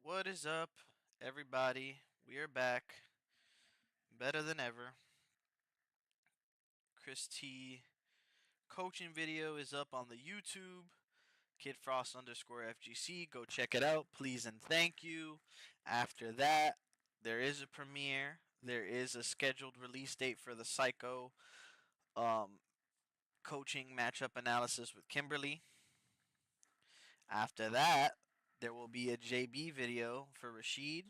What is up, everybody? We are back, better than ever. Chris T coaching video is up on the YouTube. KidFrost underscore FGC. Go check it out, please and thank you. After that, there is a premiere. There is a scheduled release date for the Psycho um, coaching matchup analysis with Kimberly. After that, there will be a JB video for Rashid.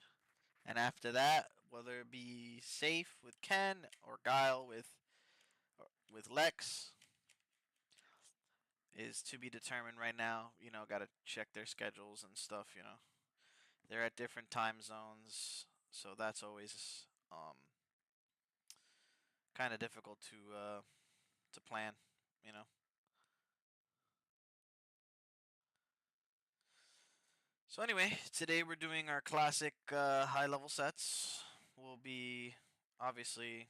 And after that, whether it be Safe with Ken or Guile with Lex is to be determined right now. Got to check their schedules and stuff. They're at different time zones, so that's always kind of difficult to plan. You know. So anyway, today we're doing our classic high level sets. We'll be obviously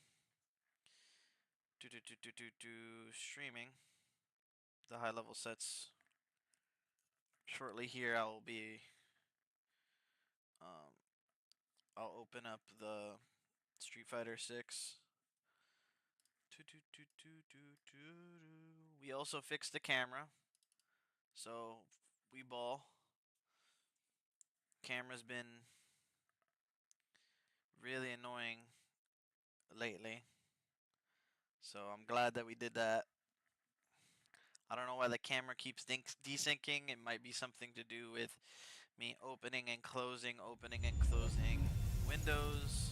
streaming the high level sets shortly. Here I will be um, I'll open up the Street Fighter 6. We also fixed the camera, so we ball. Camera's been really annoying lately, so I'm glad that we did that. I don't know why the camera keeps desyncing. It might be something to do with me opening and closing windows.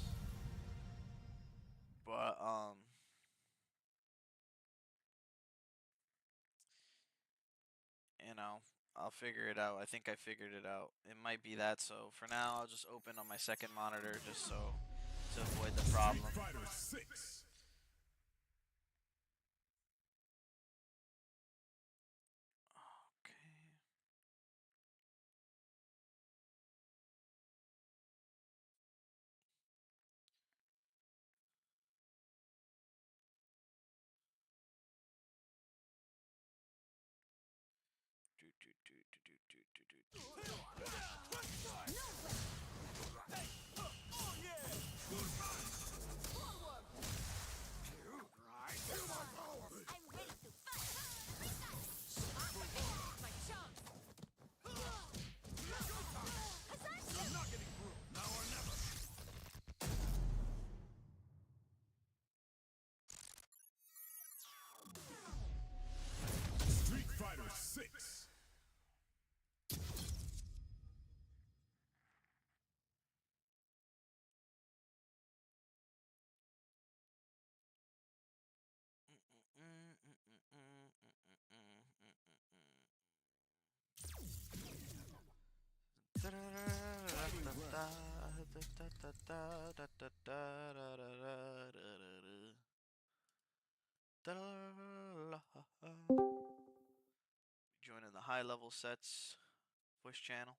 But you know, I'll figure it out. I think I figured it out. It might be that. So for now, I'll just open on my second monitor just so to avoid the problem. Street Fighter 6. Okay. Street Fighter 6. Joining the high level sets voice channel.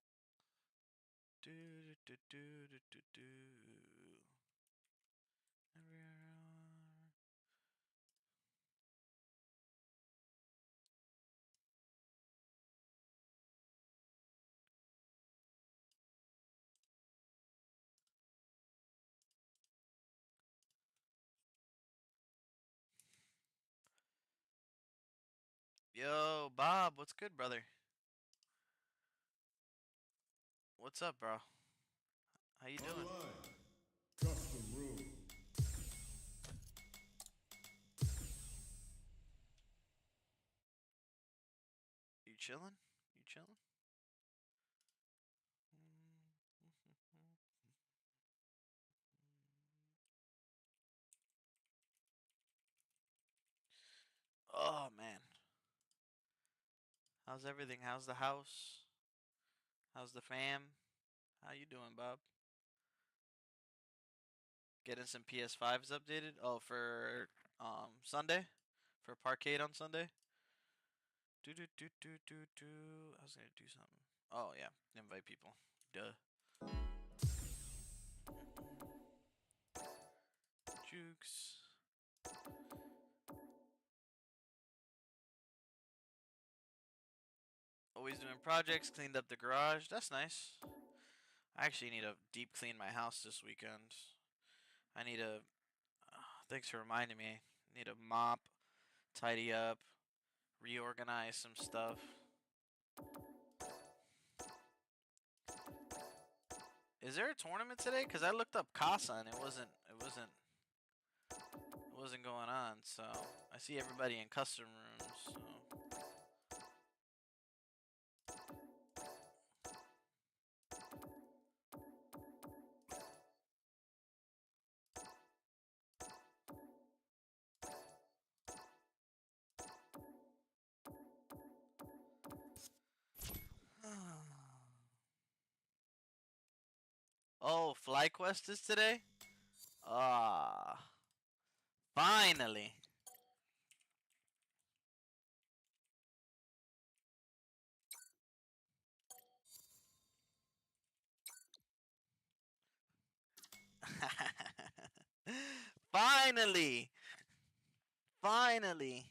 Yo, Bob, what's good, brother? What's up, bro? How you doing? Online. Custom room. You chilling? You chilling? Oh man, how's everything? How's the house? How's the fam? How you doing, Bob? Getting some PS5s updated? Oh, for Sunday? For Parkade on Sunday? I was gonna do something. Oh yeah, invite people. Duh. Jukes. Always doing projects. Cleaned up the garage. That's nice. I actually need to deep clean my house this weekend. I need to. Thanks for reminding me. I need to mop, tidy up, reorganize some stuff. Is there a tournament today? Cause I looked up Casa and it wasn't going on. So I see everybody in custom rooms. So. Oh, FlyQuest is today? Ah, finally. Finally. Finally.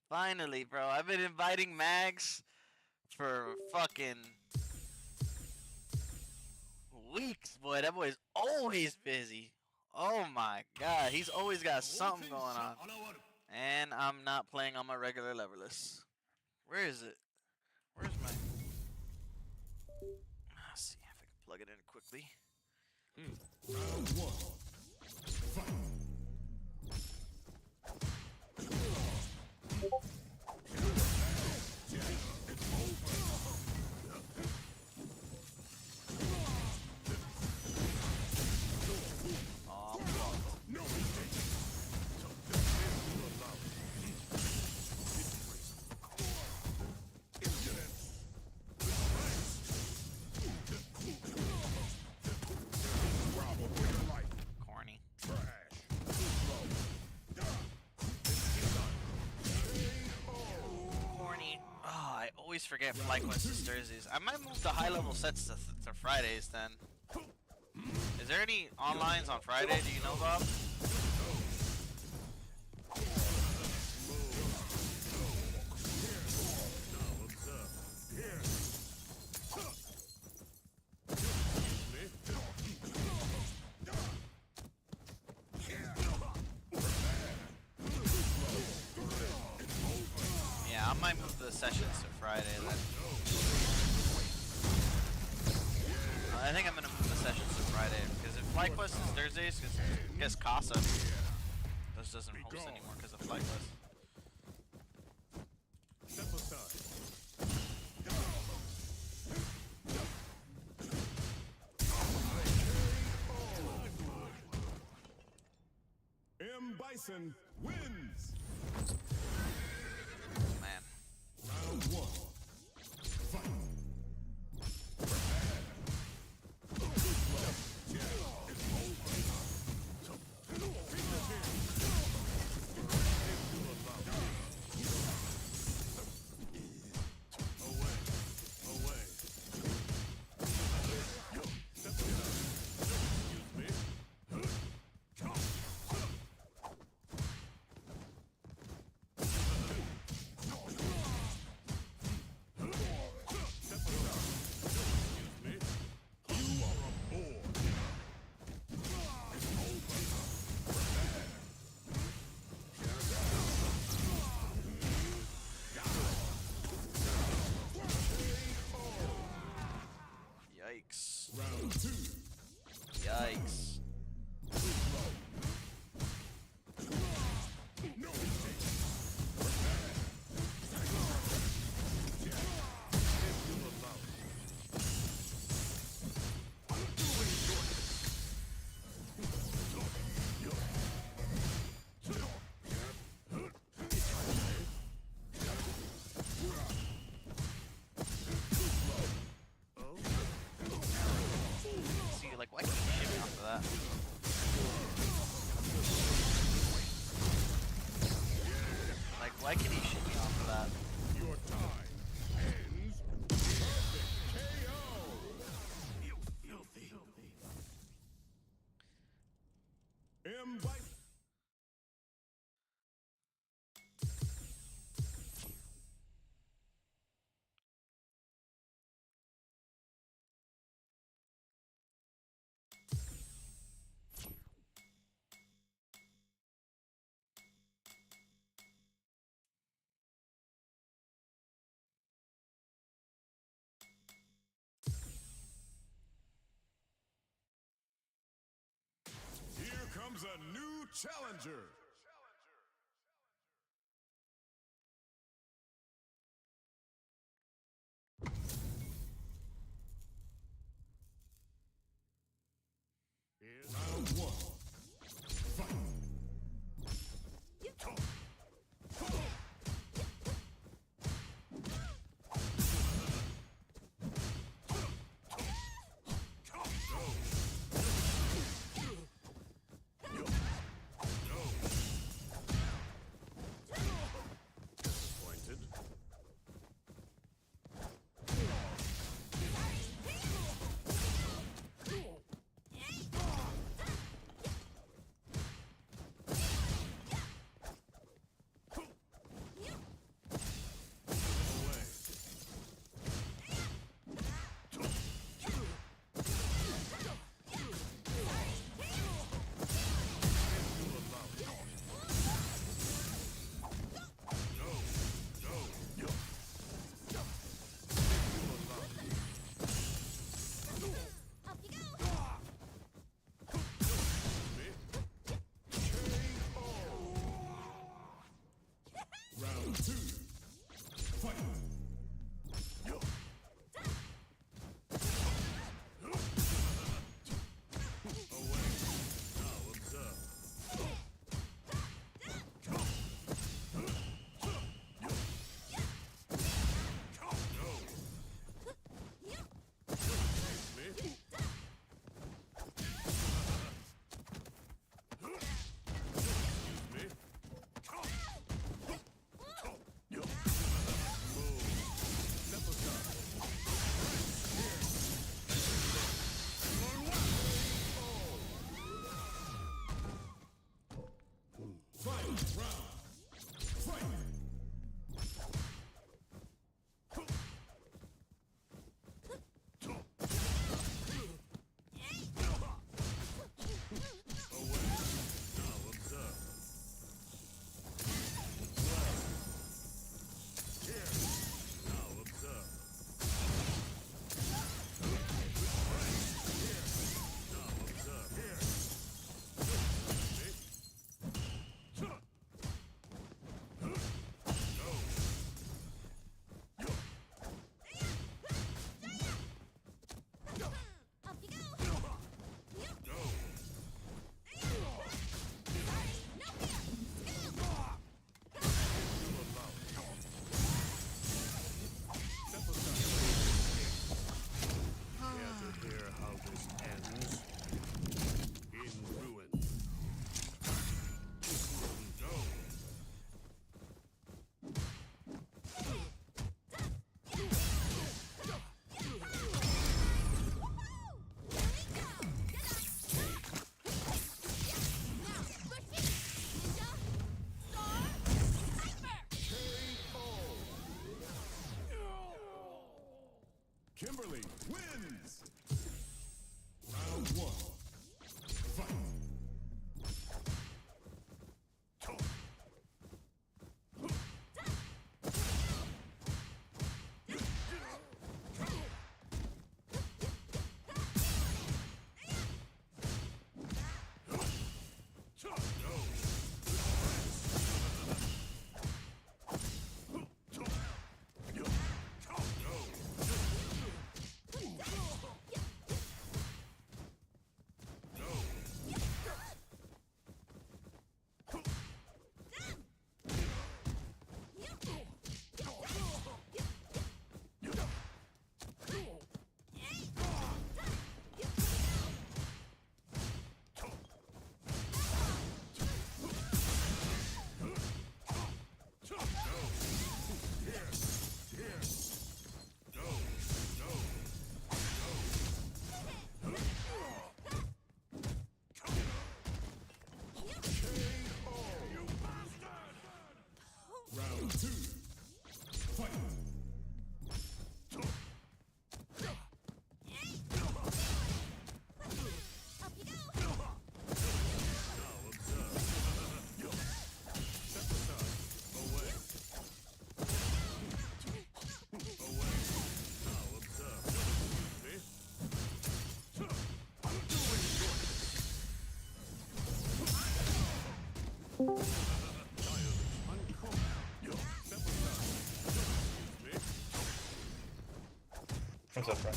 Finally, bro. I've been inviting Mags for fucking weeks, boy. That boy's always busy. Oh my god, he's always got something going on. And I'm not playing on my regular levelers. Where is it? Where's my... Let's see if I can plug it in quickly. Round one. Fight. Corny. Corny. Oh, I always forget FlyQuest is Thursdays. I might move the high level sets to Fridays then. Is there any onlines on Friday? Do you know, Bob? Yeah, I might move the sessions to Friday then. I think I'm gonna move the sessions to Friday because if FlyQuest is Thursdays, because I guess Casa just doesn't host anymore because of FlyQuest. Step aside. M. Bison wins. Man. Round one. Fight. challenger. Here's round one. Fight. Disappointed. Round two. Fight. Away. Now observe. Me? Me? Step aside. Fight round. Fight. Away. Now observe. Here. Now observe. Here. Now observe. Here. Hear how this ends in ruin. Go. Kimberly wins. Round one. What's up, bro?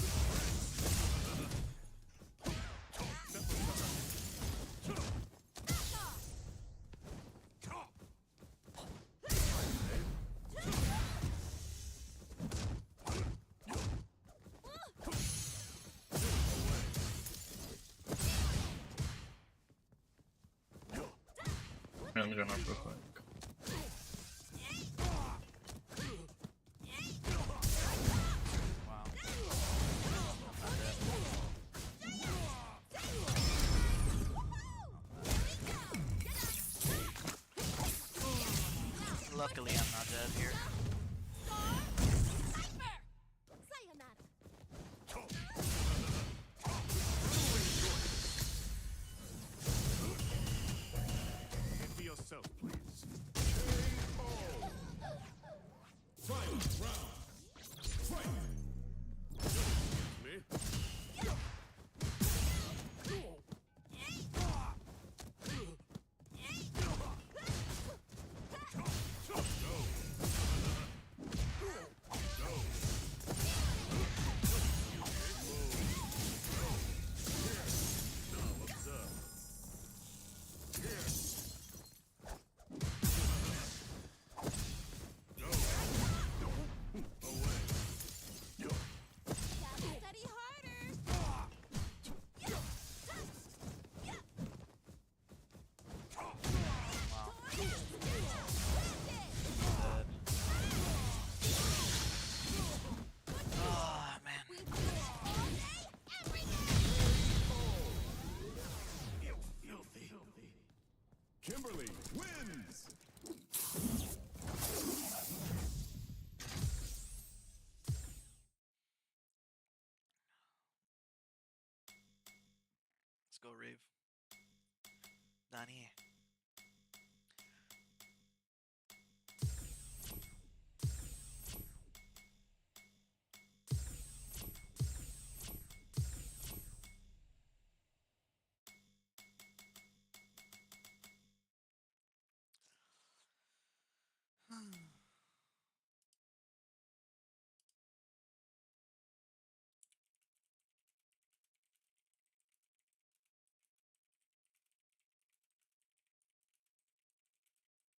Let me run up real quick. Wow. Luckily, I'm not dead here. For yourself, please. Me? Now observe. Study harder. Wow. Dead. Oh, man. We do it all day, every day. Kimberly wins! Let's go, Rave. Down here.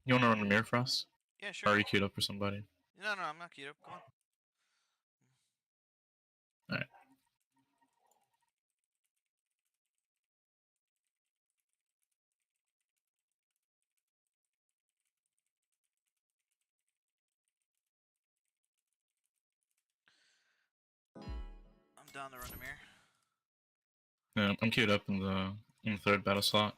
You wanna run the mirror for us? Yeah, Or sure. are you queued up for somebody? No, no, I'm not queued up. Come on. Alright. I'm down to run a mirror. Yeah, I'm queued up in the third battle slot.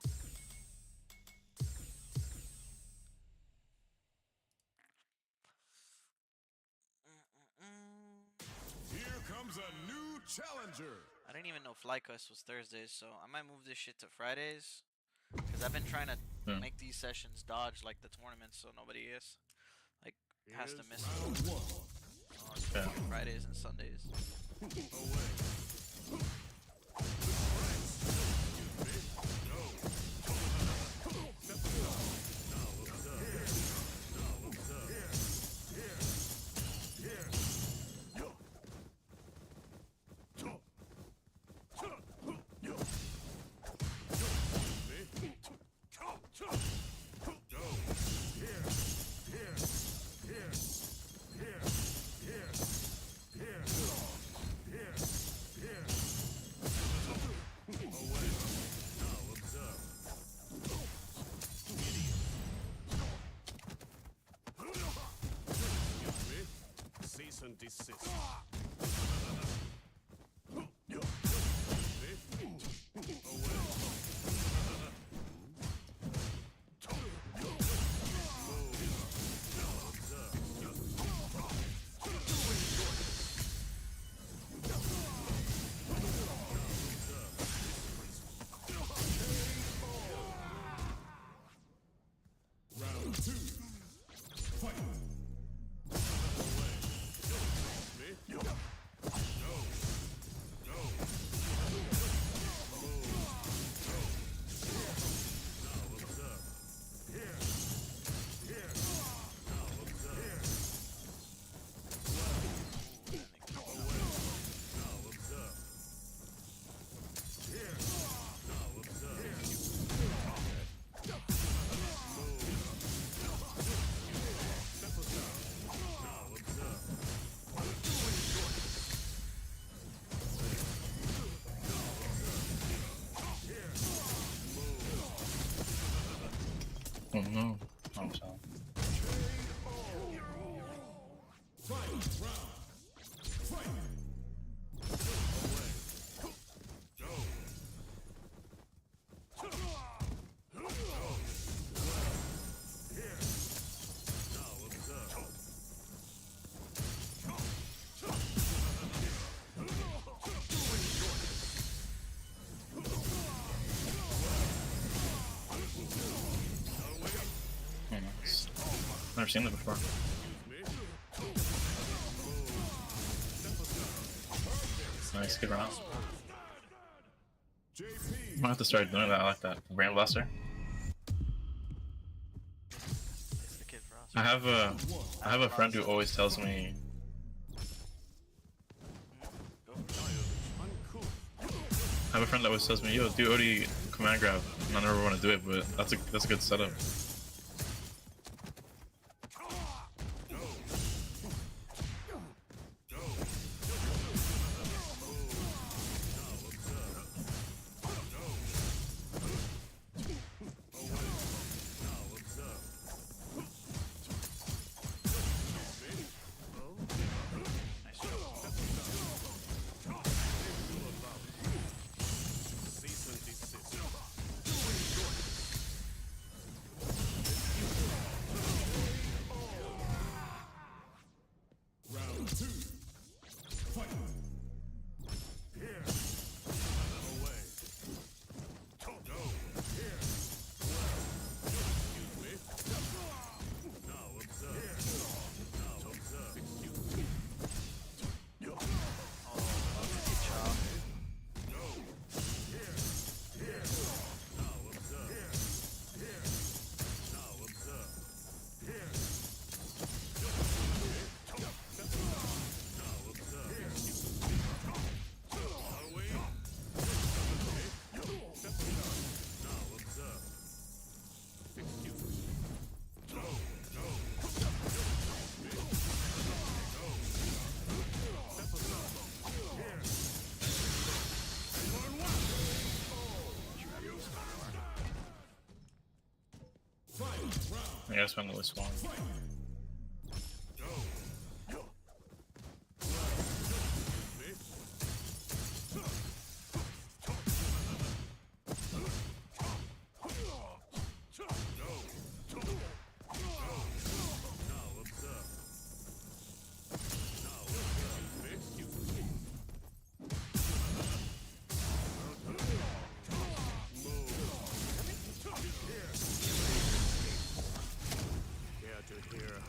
Here comes a new challenger. I didn't even know FlyQuest was Thursdays, so I might move this shit to Fridays. Because I've been trying to Yeah. make these sessions dodge like the tournaments, so nobody is has to Here's miss round them. one. So it's Yeah. Fridays and Sundays. Oh no. I'm sorry. Oh, nice. Never seen that before. Nice, good round. I might have to start doing that. I like that. Brand Blaster. It's the Kid Frost. I have a friend who always tells me. Go for it. I have a friend that always tells me, "Yo, do OD command grab." And I never want to do it, but that's a good setup. Nice job. Round 2. Fight. Here. Away. Go. Here. Excuse me. Now observe. Now observe. Excuse me. Oh, good job. Go. Here. Here. Now observe. Here. Here. Now observe. Here. Now observe. Here. Away. Now observe. Excuse me. Go. Go. Step aside. Here. I gotta spend the list one. Care to hear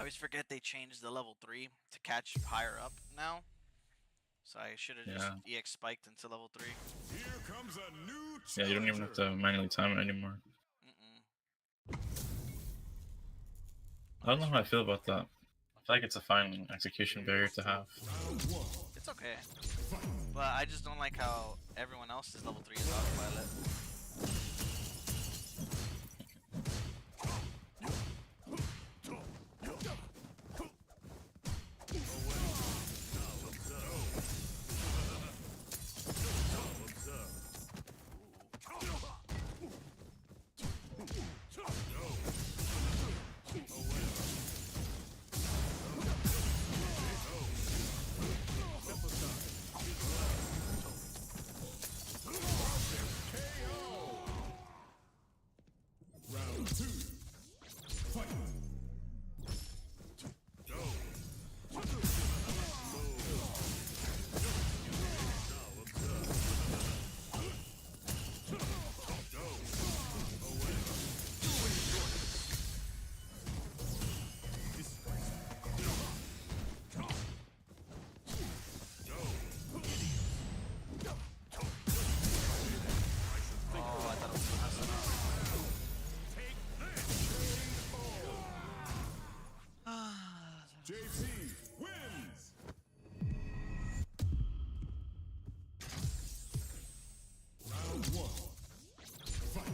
always forget they changed the level 3 to catch higher up now. So I should have just EX spiked into level 3. Here comes a new Yeah, you don't even have to manually time it anymore. I don't know how I feel about that. I feel like it's a fine execution barrier to have. It's okay. But I just don't like how everyone else's level 3 is autopilot. JP wins. Round 1. Fight.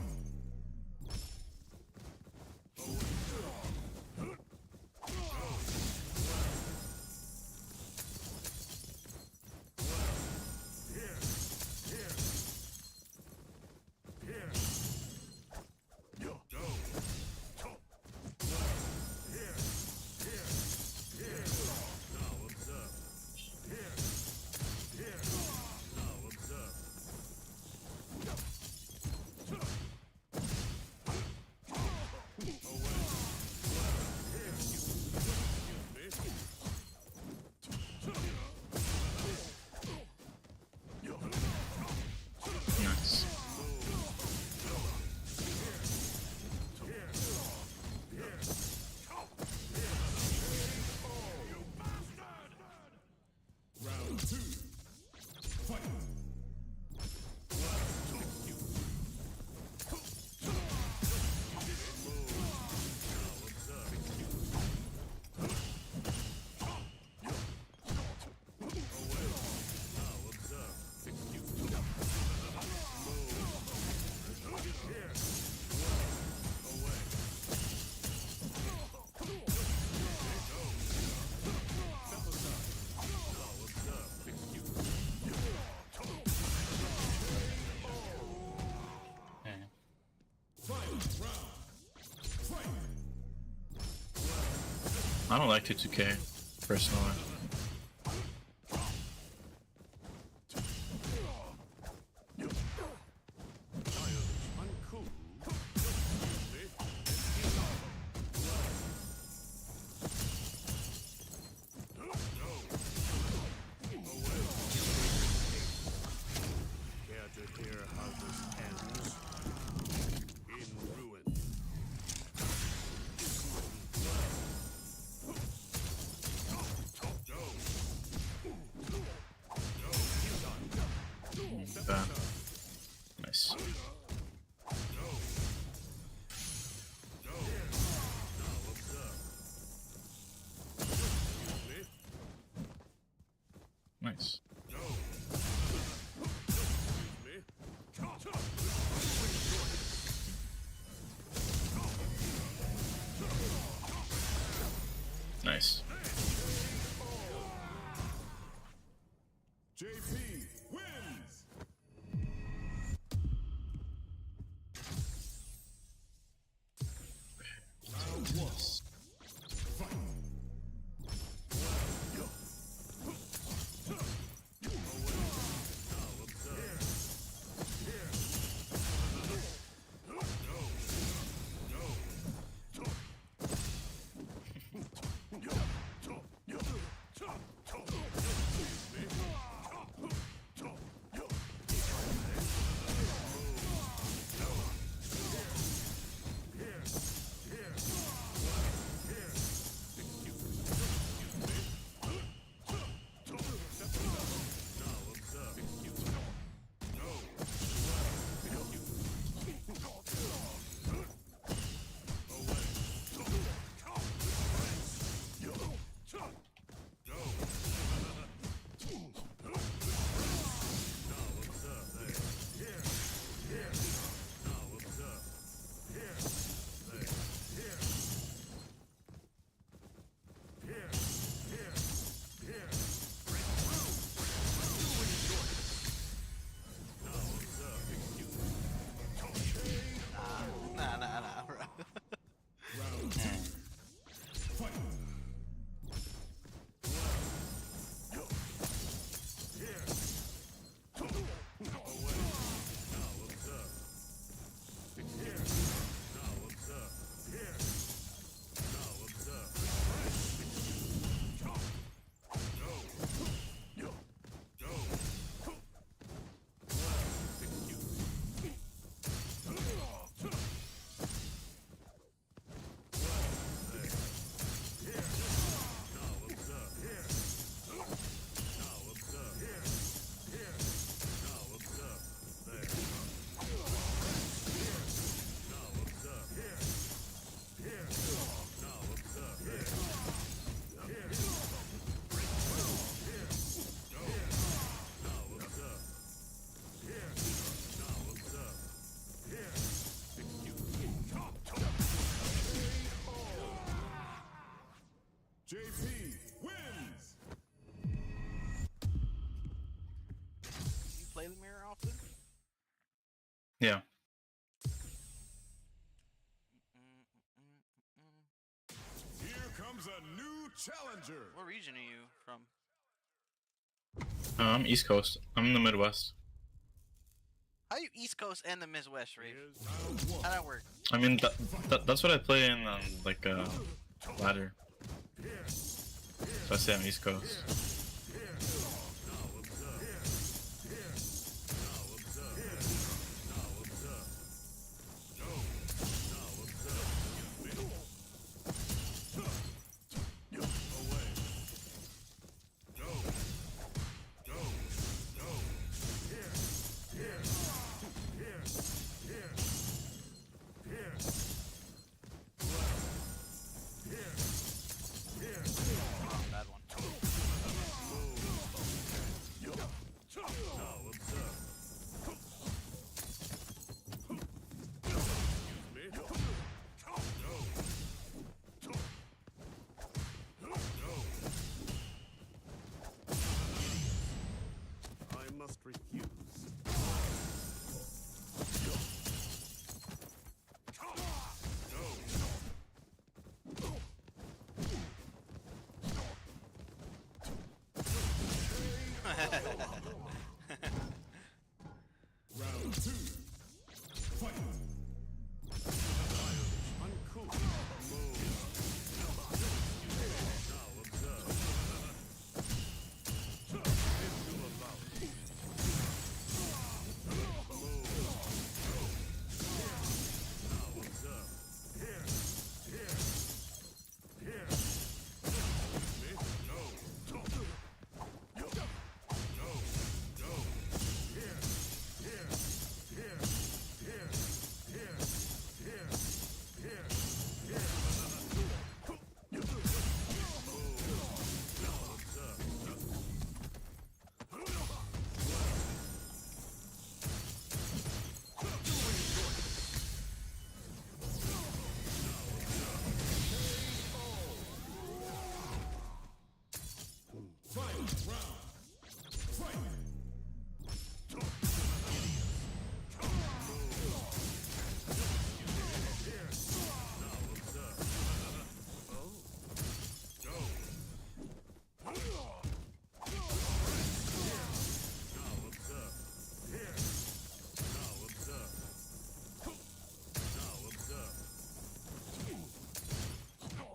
Nice. Round 2. Fight. I don't like 2K personally. Uncool. Care to hear how this ends? In ruin. Bam. Nice. Nice. Nice. JP wins. Round 1. Fight. Challenger. What region are you from? I'm East Coast. I'm in the Midwest. How you East Coast and the Midwest, Rafe? Here's round one. How that work? I mean, that's what I play in like ladder. So I say I'm East Coast. Now observe. Now observe. Now observe. No. Now observe. Away. No. No. No. Here. Here. Here. Here. Here. Here. Here. Oh, bad one. Now observe. Excuse me. No. No. I must refuse. Round two. Fight. Uncool. Move. Now observe. Into a bout. Move. Now observe. Here. Here. Here. Me? No. No. No. Here. Here. Here. Here. Here. Here. Here. Here. Now observe. Fight! Round! Fight! Here! Now observe. Oh. Go! Now observe. Here! Now observe. Now observe. Excuse me. No.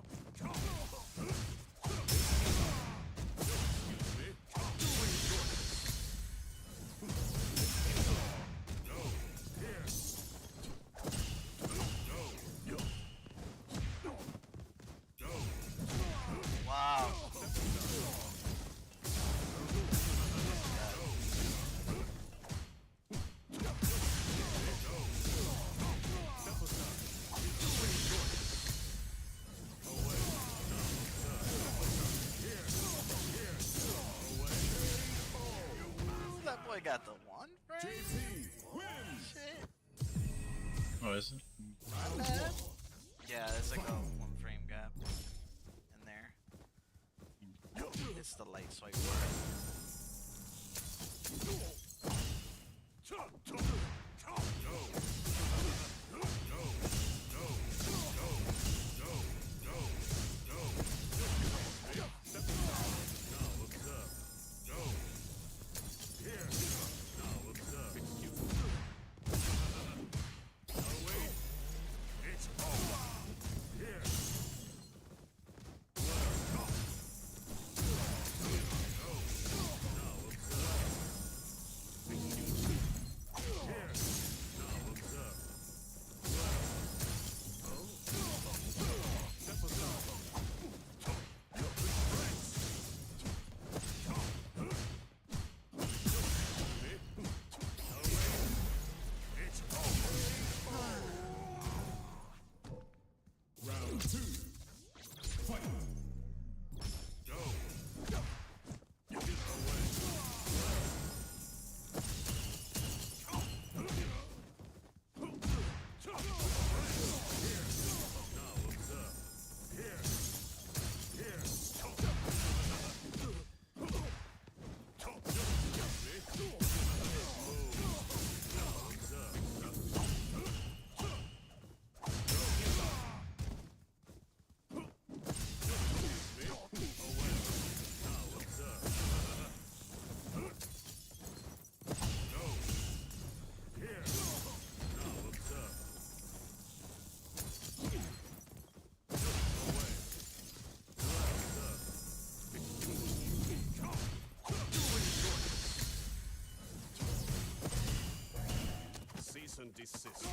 Here. No. No. Wow. That boy got the one frame? JP wins. Shit. Oh, is it? My bad. Yeah, there's like a one frame gap in there. It's the light swipe. Here. Cease and desist.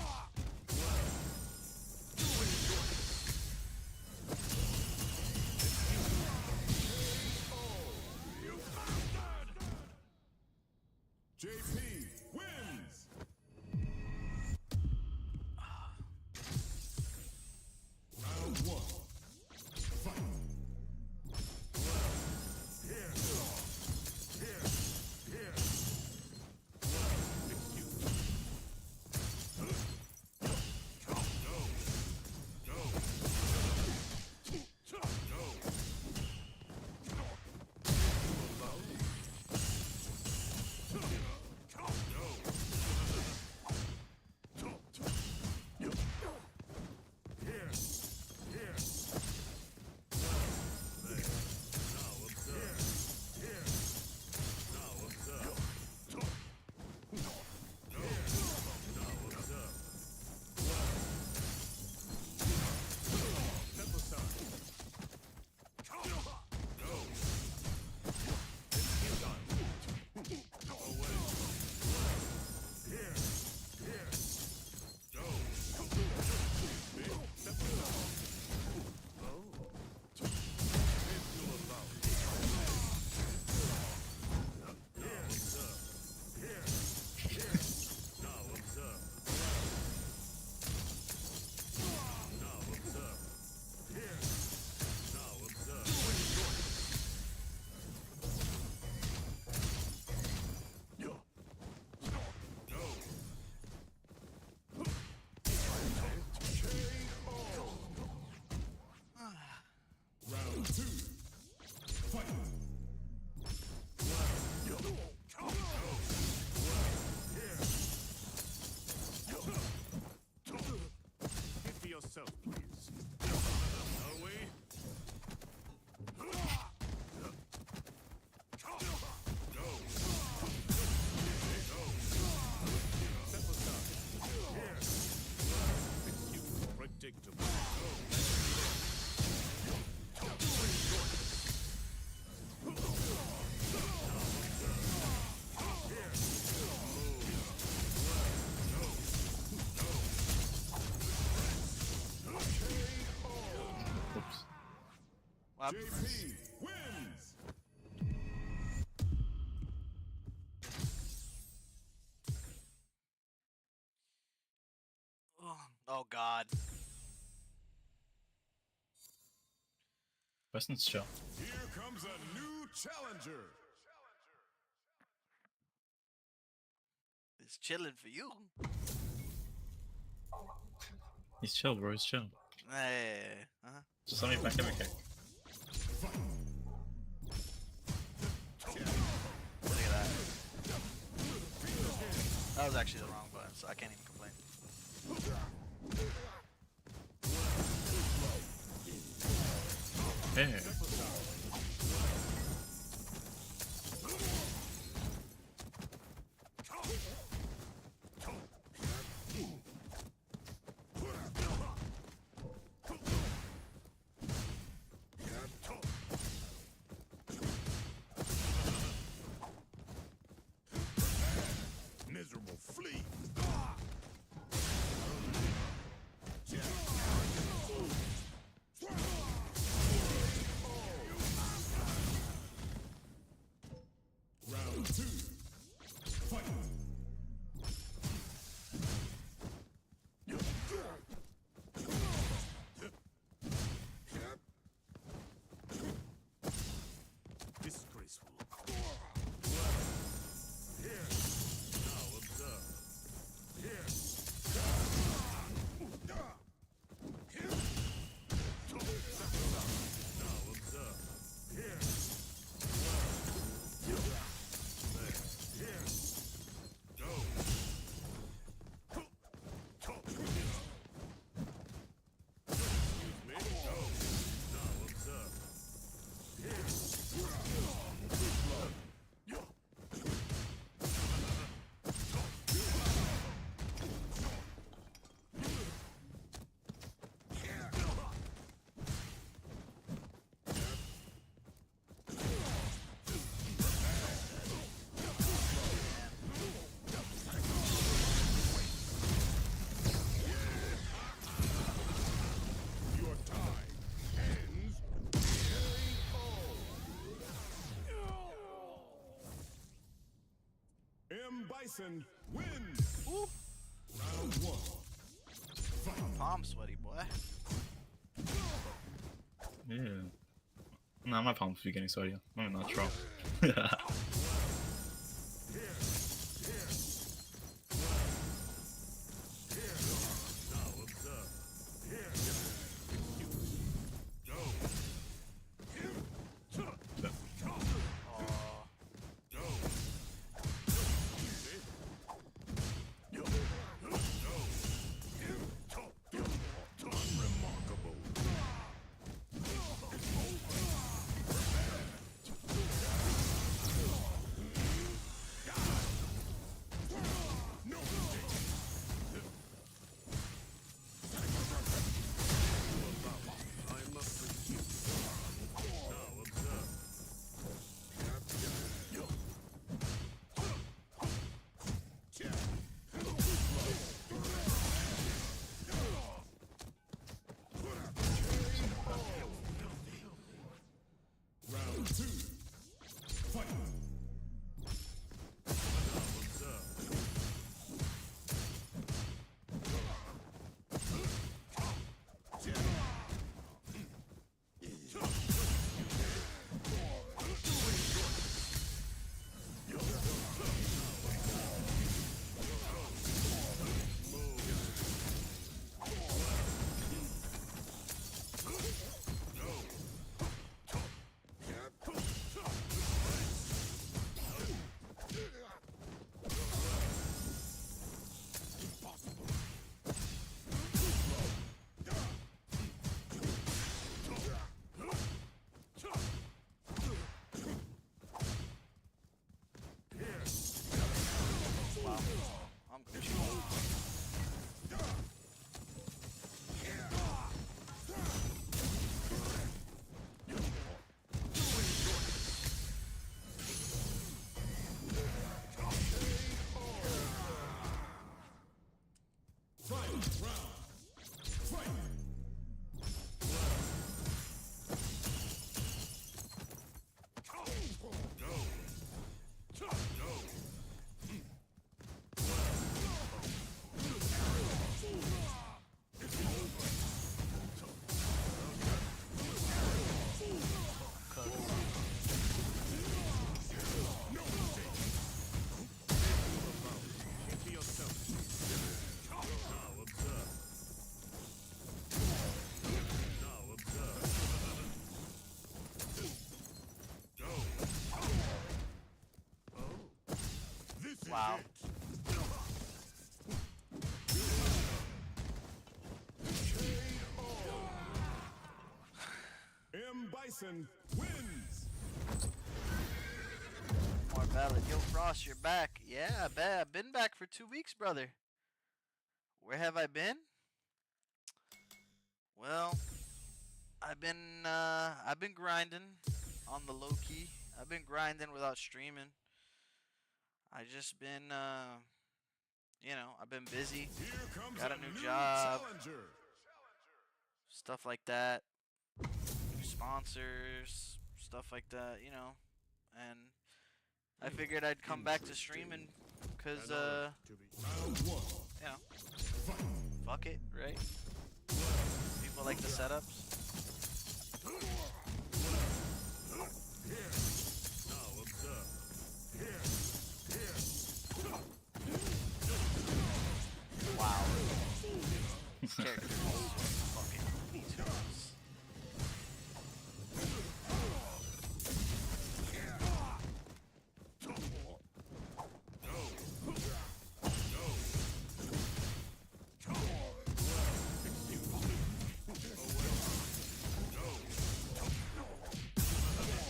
JP wins! Round one. Fight! Here! Here! Here! Round two. Fight! Hit for yourself, please. Are we? Step aside. Here. Execute. Predictable. Oops. Well, JP wins! oh God. Weston's chill. Here comes a new challenger! It's chilling for you. He's chill, bro. He's chill. Hey. Uh-huh. Just let me back him kick. Look at that. That was actually the wrong button, so I can't even complain. Hey. Miserable flea! Bison wins. Ooh, Round 1. palm sweaty, boy. Yeah. Nah, my palms be getting sweaty. I'm not troll. Now observe. Here. Go. Oh, Go. Unremarkable. I must refuse. Now observe. Round 2. Fight. Observe. wow. I'm Gucci. Fight. Round. Fight. Go. Go. Into yourself. Now observe. Now observe. Go. Oh. This is Wow. it. M. Bison wins. More valid. Yo, Frost, you're back. Yeah, I've been back for 2 weeks, brother. Where have I been? Well, I've been grinding on the low key. I've been grinding without streaming. I just been I've been busy, Here comes Got a a new new job. challenger. stuff like that. New sponsors, stuff like that, and I figured I'd come back to streaming because An honor to be round 1. fuck it, right? People like the setups. Here. Now observe. Here. Wow. This character is fucking Looney Tunes.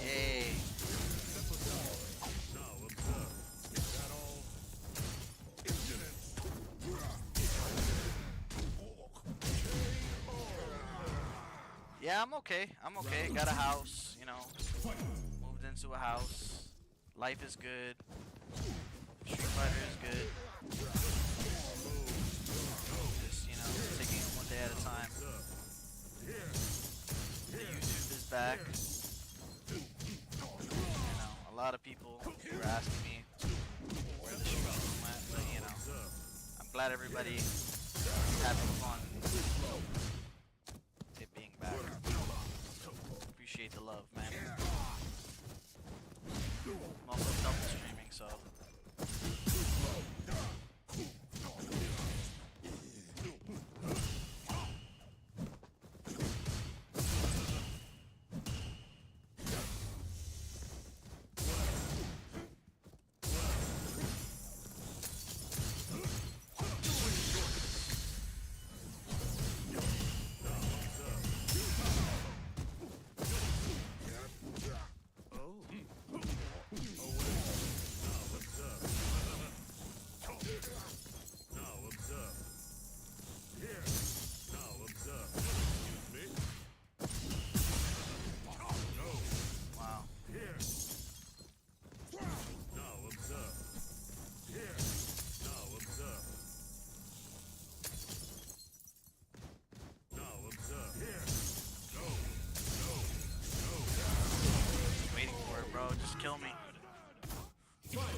Yay. Now observe. Is that all? Yeah, I'm okay. I'm okay. Got a house, moved into a house. Life is good. Street Fighter is good. Just, taking it one day at a time. The YouTube is back. A lot of people were asking me where the stream went. glad everybody is having fun. It being back. Appreciate the love, man. I'm also double streaming, so. Wow. Waiting for it, bro. Just kill me. What?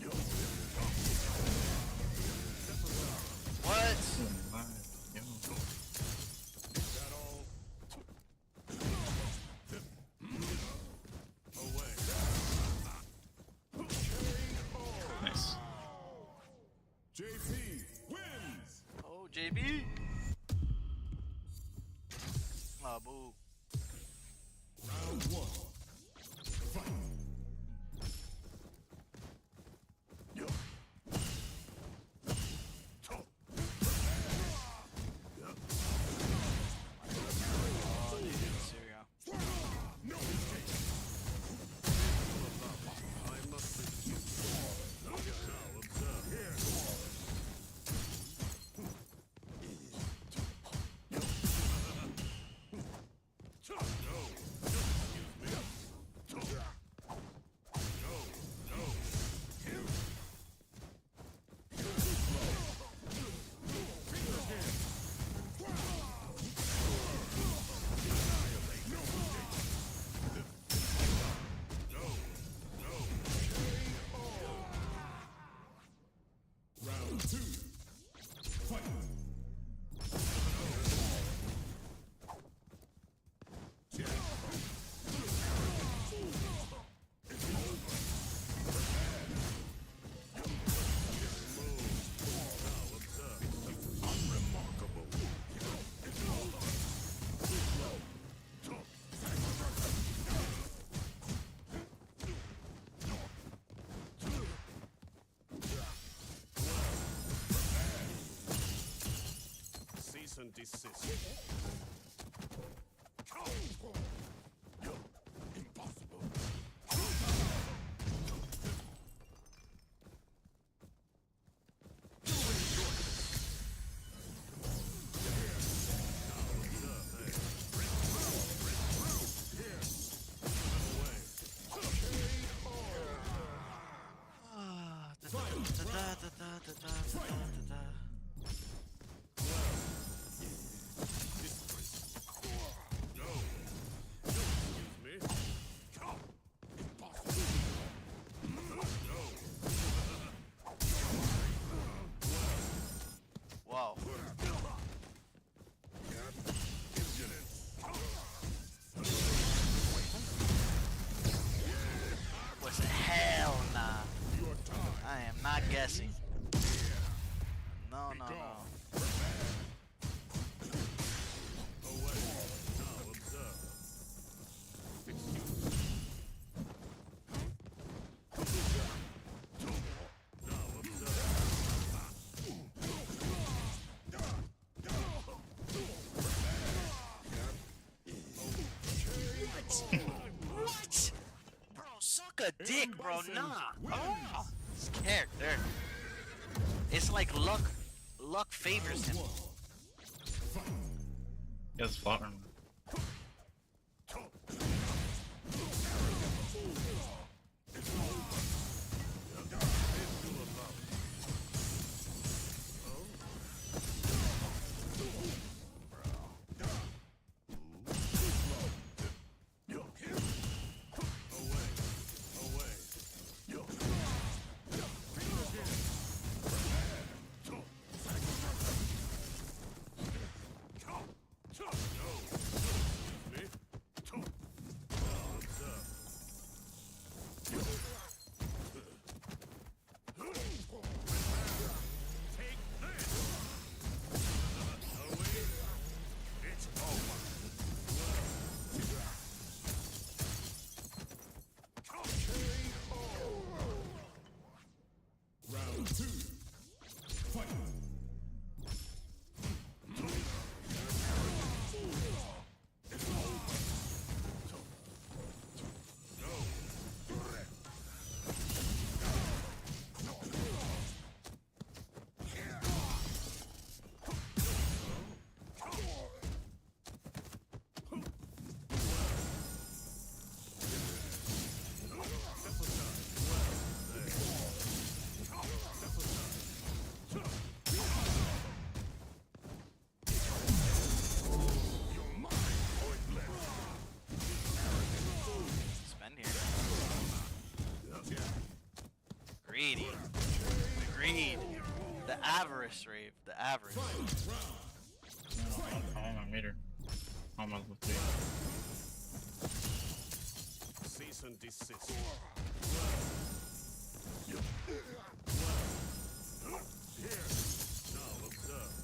Yo. Nice. JP wins. Oh, JB. Oh, boo. Round one. Fight. Oh, they did Syria. No escape. I must execute. Now observe. Here. Round two. Fight. Unremarkable. Cease and desist. Impossible. Ah, da, da, da, da, da, da, da, da, da. Wow. Was hell nah. I am not guessing. No, no, no. What? Bro, suck a dick, bro. Nah. Oh, this character. It's like luck favors him. Fight. He has spot armor. Spend here. Greedy. The greed. The avarice, Rave. The avarice. I want my meter. I want my level 3. Cease and desist. Here. Now observe.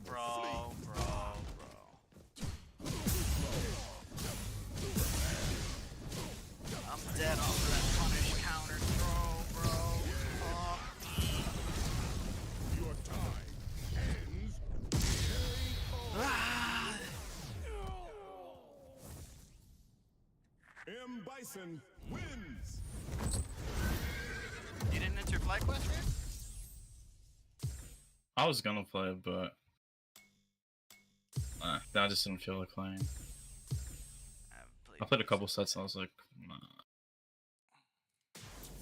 Bro. I'm dead off of that punish counter throw, bro. Fuck me. Your time ends. Ah! M. Bison wins. You didn't enter FlyQuest, Rave? I was gonna play, but I just didn't feel like playing. I played a couple sets and I was like, nah.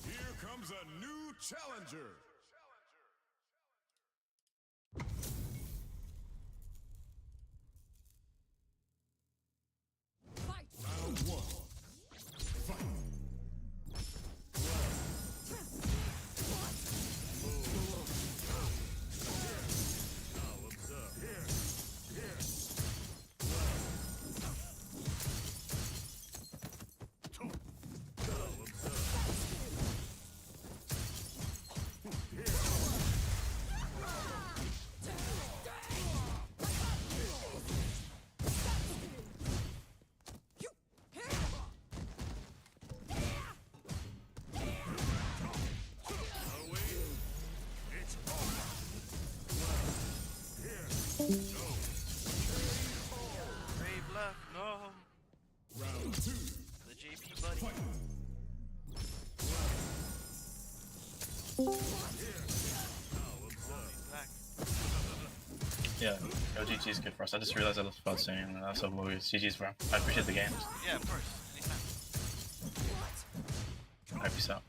Here comes a new challenger. Fight! Round 1. Fight. Now observe. Here. Now observe. Rave left. No. Round 2. The JP buddy. Back. Yeah, go GG's good for us. I just realized I was about saying that. That's what movies. GG's bro. I appreciate the games. Yeah, of course. Anytime. Alright, peace out.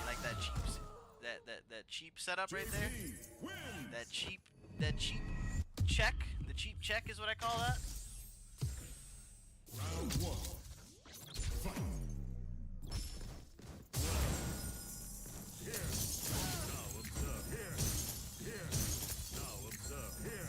Like that cheap, that cheap setup right there. That cheap check. The cheap check is what I call that. Round 1. Fight. Here. Now observe. Here. Now observe. Here.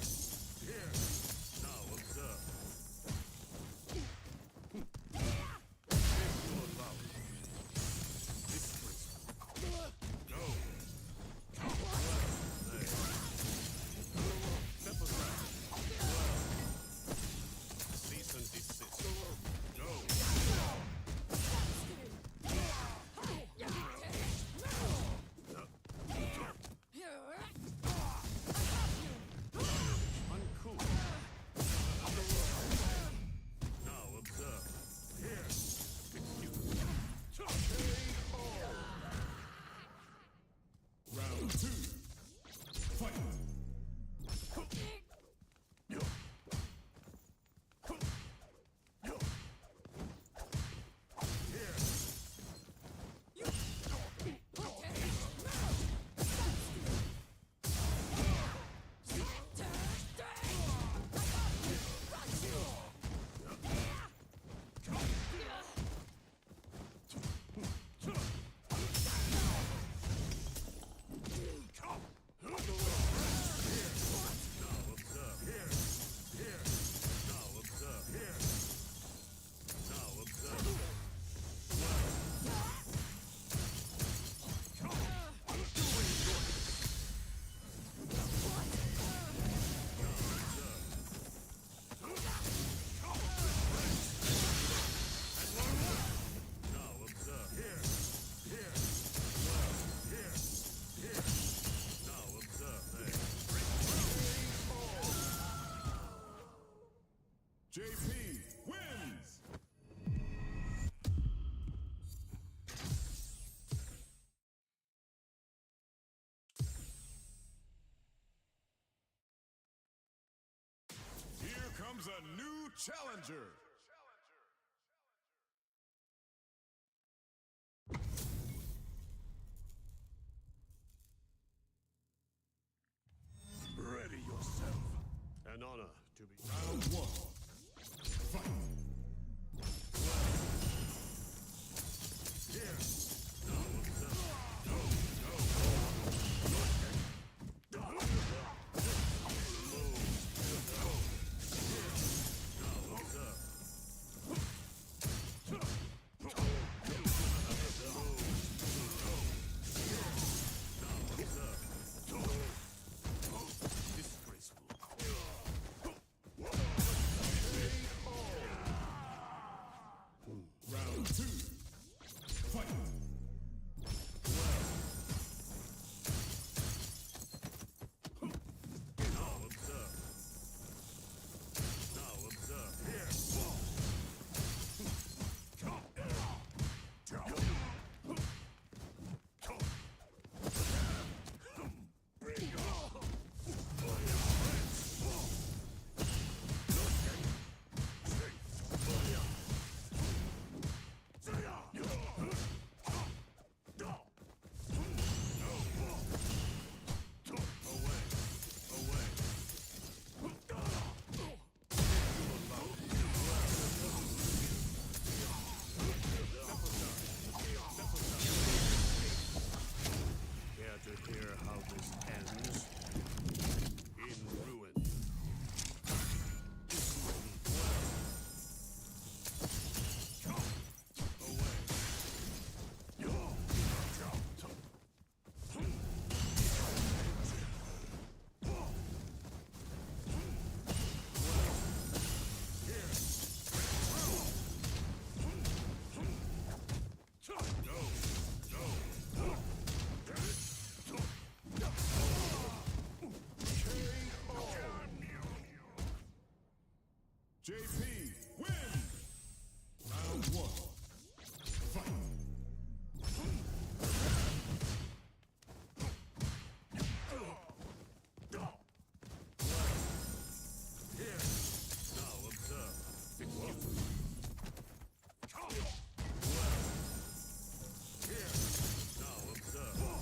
comes a new challenger. Ready yourself. An honor to be round one. Fight. Here. Now observe. No. Round two. Fight. Now observe. Now observe. Here. Care to hear how this ends? In ruin. JP wins! Round one. Fight! Here. Now observe. Excuse me. Here. Now observe.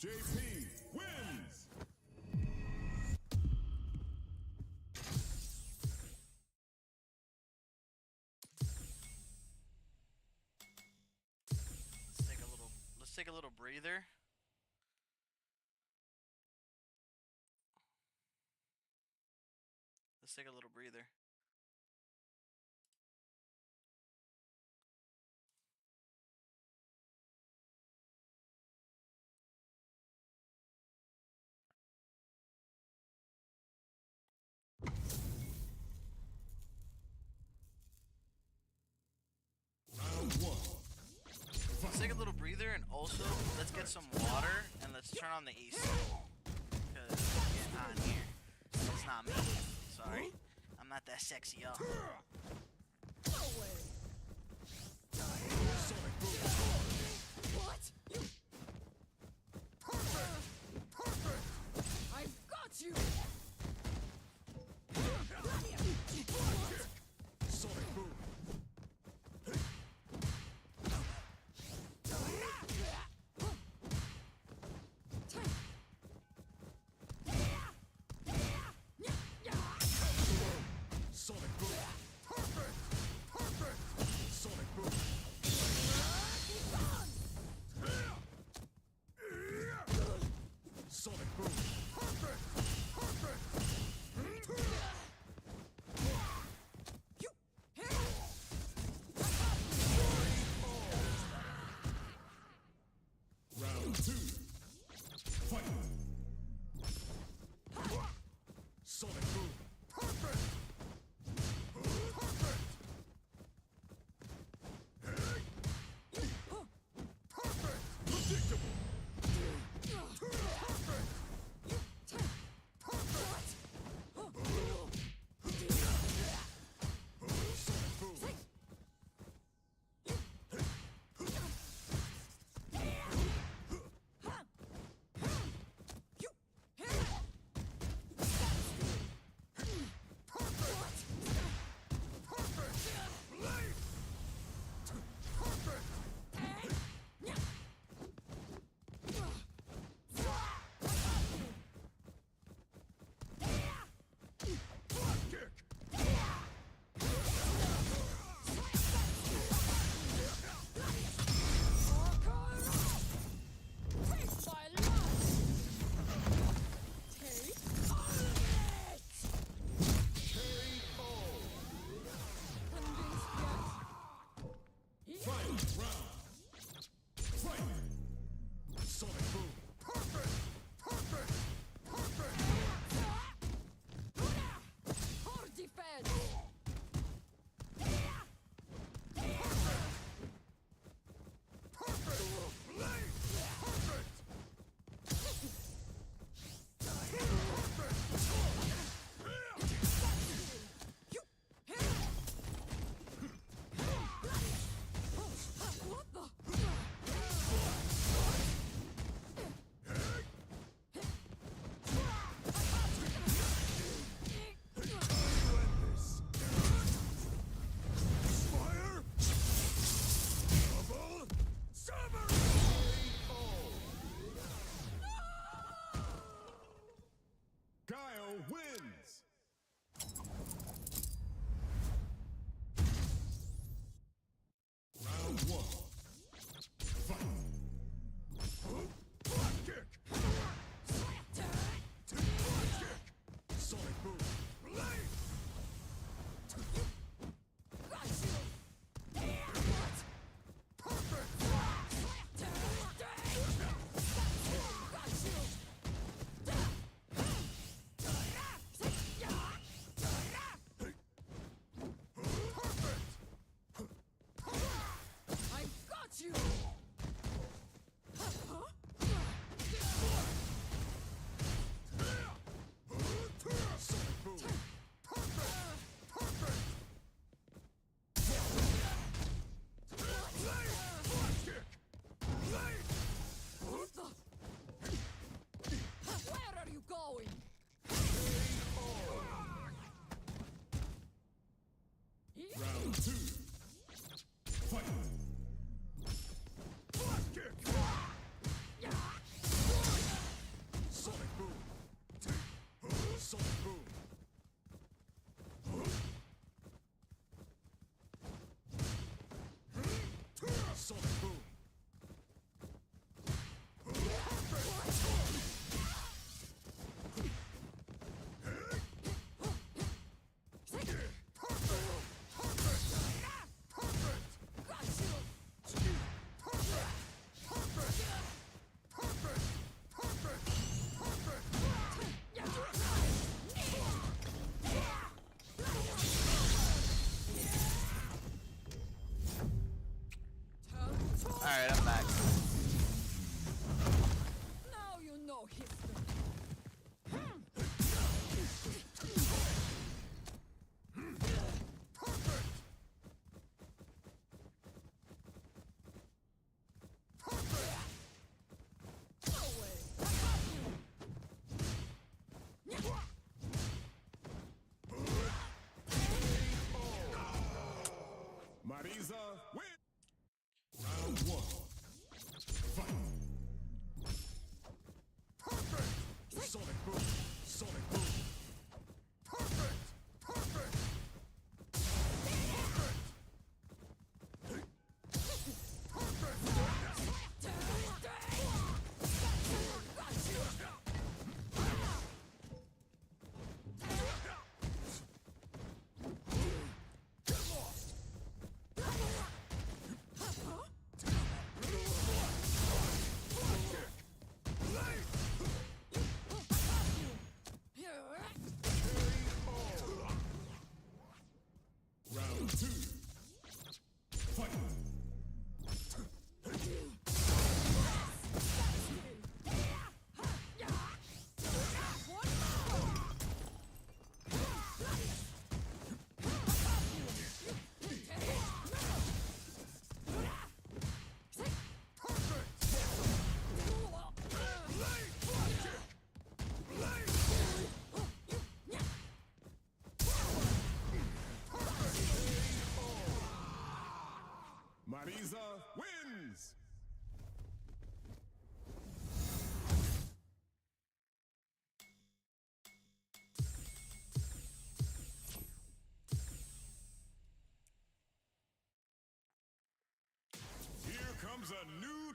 JP wins. Let's take a little breather. Let's take a little breather. Round one. Let's take a little breather and also let's get some water and let's turn on the AC. Cause it's getting hot in here. It's not me. Sorry. I'm not that sexy, y'all. What? You... Perfect! Perfect! I've got you! Sonic boom. Sonic boom. Perfect. Perfect. Sonic boom. Sonic boom. Perfect. Perfect. Round two. Fight. Sonic boom. Perfect. Perfect. Perfect. Predictable. Perfect.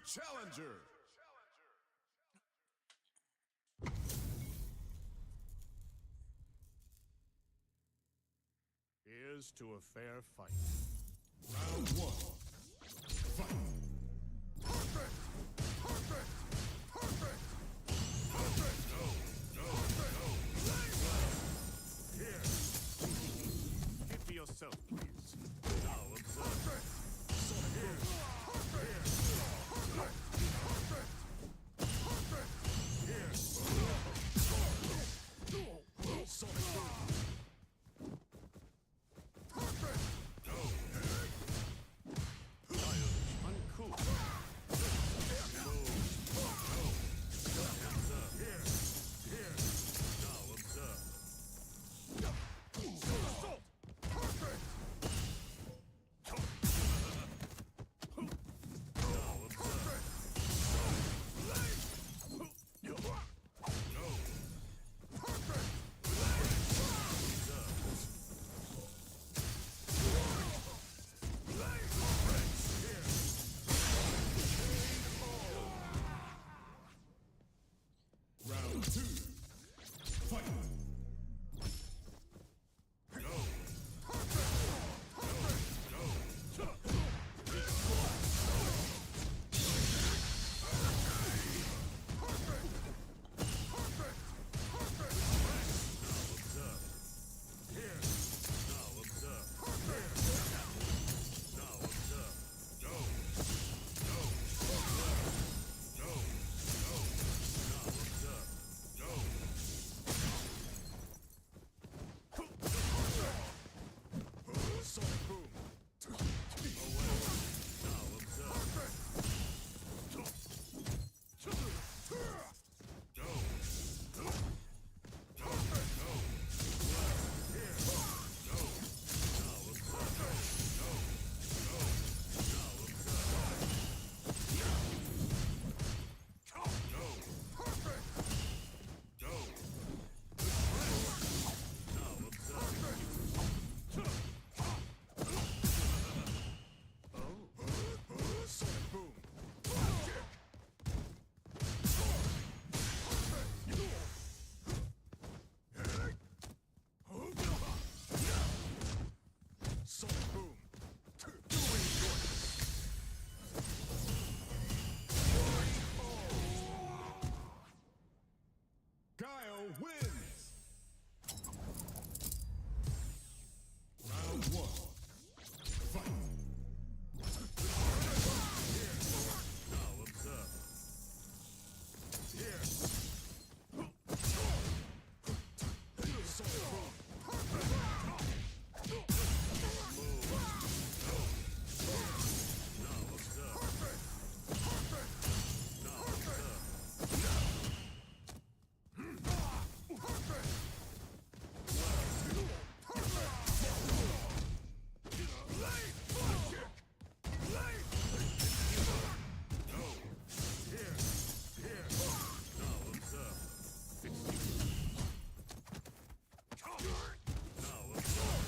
challenger. Here's to a fair fight. Round one. Fight. Perfect! Perfect! Perfect! Perfect! No! No! No! Here! Get to yourself, please. Now observe. Perfect! Here! Perfect! Perfect! Perfect! Perfect! Here! Sonic boom! Perfect! No! Childish, uncool. Here! Here! Now observe. Assault! Perfect! Now observe. No! Perfect! Round two. Fight. No. Perfect. Perfect. No. Perfect. Perfect. Perfect. Now observe. Here. Now observe. Perfect. Now observe. No. No. No. No. Now observe. No. Sonic boom. Away. Now observe. No. No. No. Here. No. Now observe. No. No. Now observe. No. Perfect. No. Now observe. Oh. Sonic boom. Kick. Sonic boom. Doing good. Guile wins. Round one. Fight. Here. Now observe. Here. Sonic boom. Move. Now observe. Perfect. Perfect. Now observe. Perfect. Blade! Kick! Blade! No! Here! Here! Now observe. Now observe.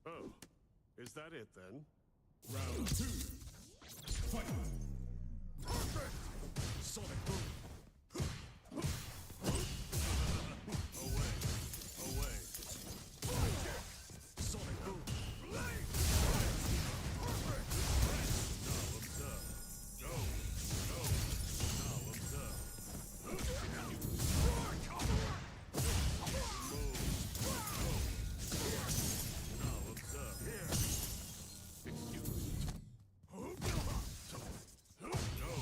Oh, is that it then? Round two. Fight! Perfect! Sonic boom! Away! Away! Kick! Sonic boom! Blade! Perfect! Now observe. No! No! Now observe. Move! Now observe. Here! No! No!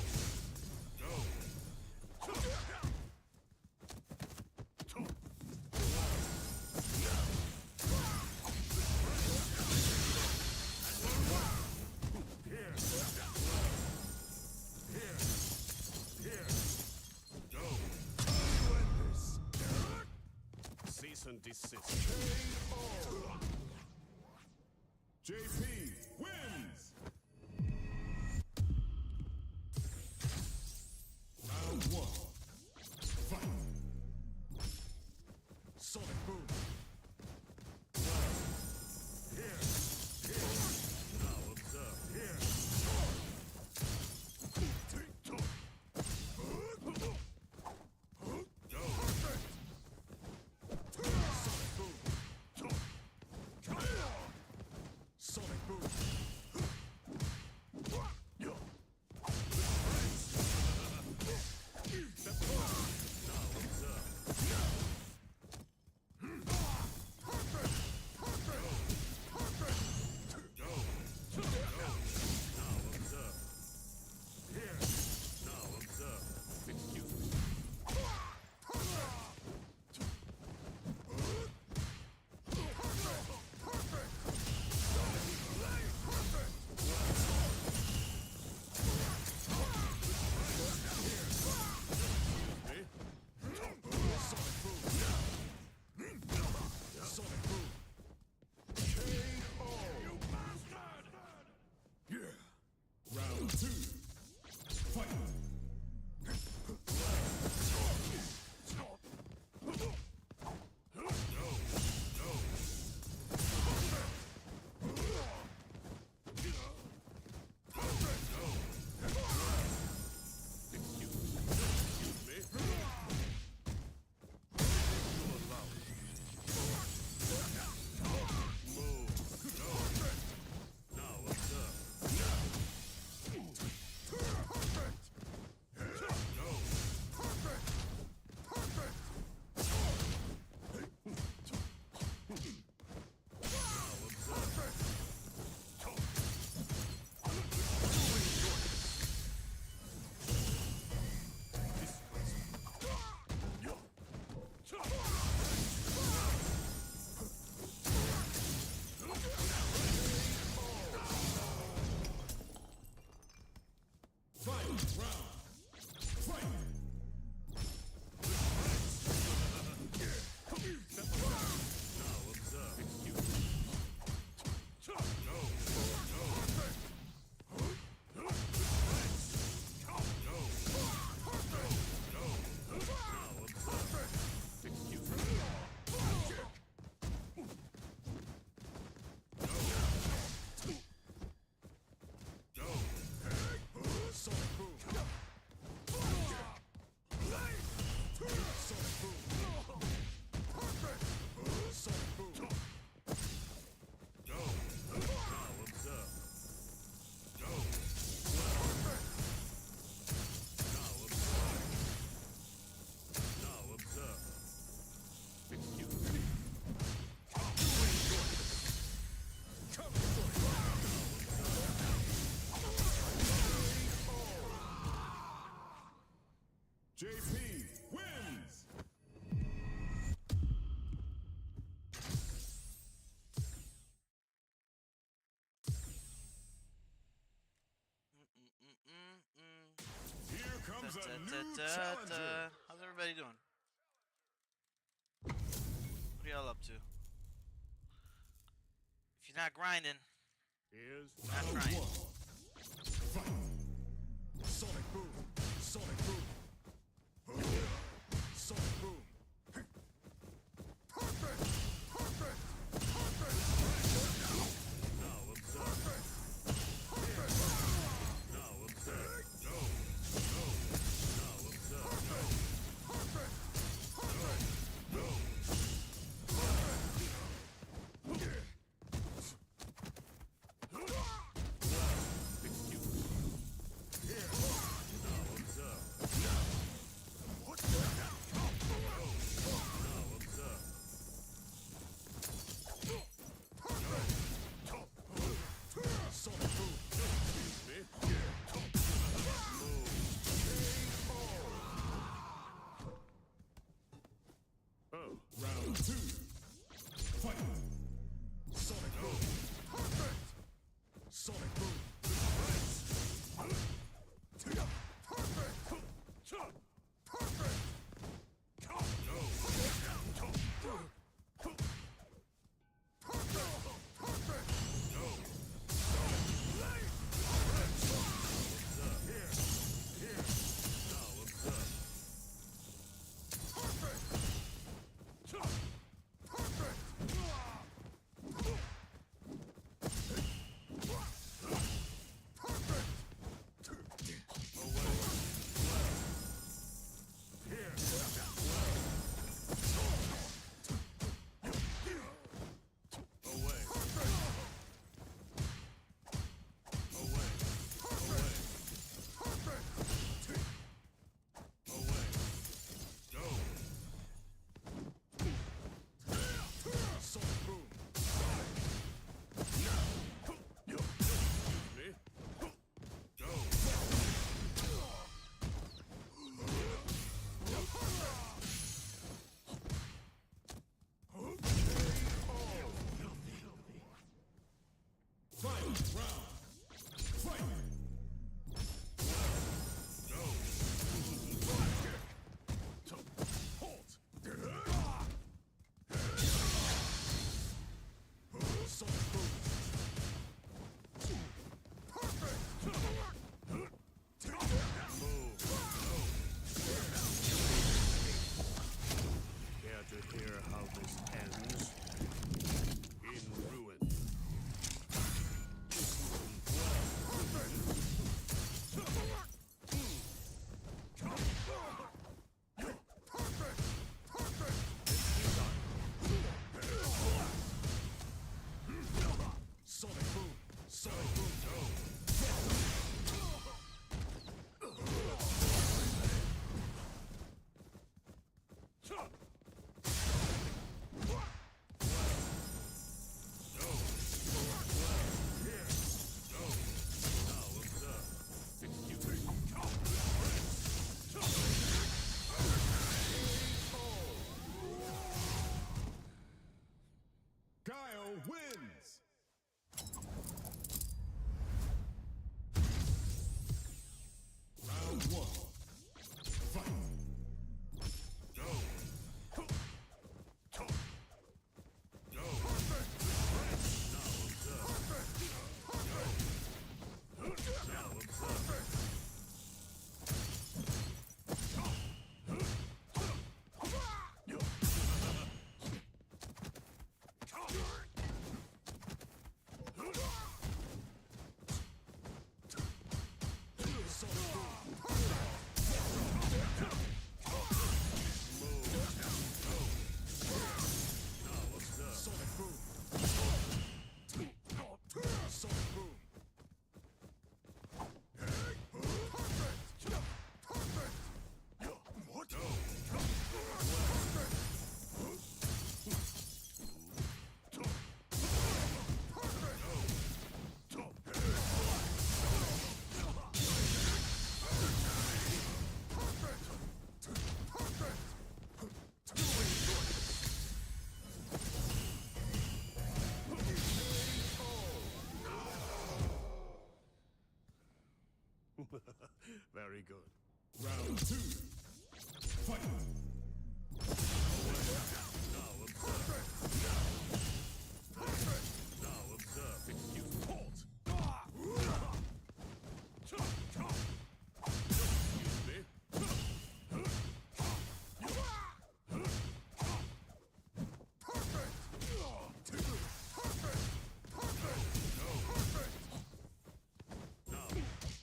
Here! Here! Here! No! You end this! Cease and desist. JP wins! Round one. Fight! Now observe. Excuse me. No. Now observe. Excuse me. Now observe. Now observe. Now observe. Excuse me. JP wins! Here comes a new challenger. How's everybody doing? What are y'all up to? If you're not grinding, Here's you're not Round trying. one. Fight. Sonic boom. Sonic boom. Sonic boom. Perfect. Perfect. Perfect. now observe. Now observe. No. Now observe. No. Excuse me. Now observe. Now observe. Sonic boom. Excuse me. Oh. Round two. Fight. Sonic boom. Perfect. Sonic boom. Perfect. Perfect. Now observe. Away. Away. Away. Go. Sonic boom. Excuse me. Go. Final round. Fight. Halt. Sonic boom. Perfect. Care to hear how this ends? In ruin. Sonic boom. Sonic boom. Now observe. Excuse me. Guile wins. Very good. Round 2. Fight. Now observe. Now observe. Execute. Halt. Excuse me. Now observe.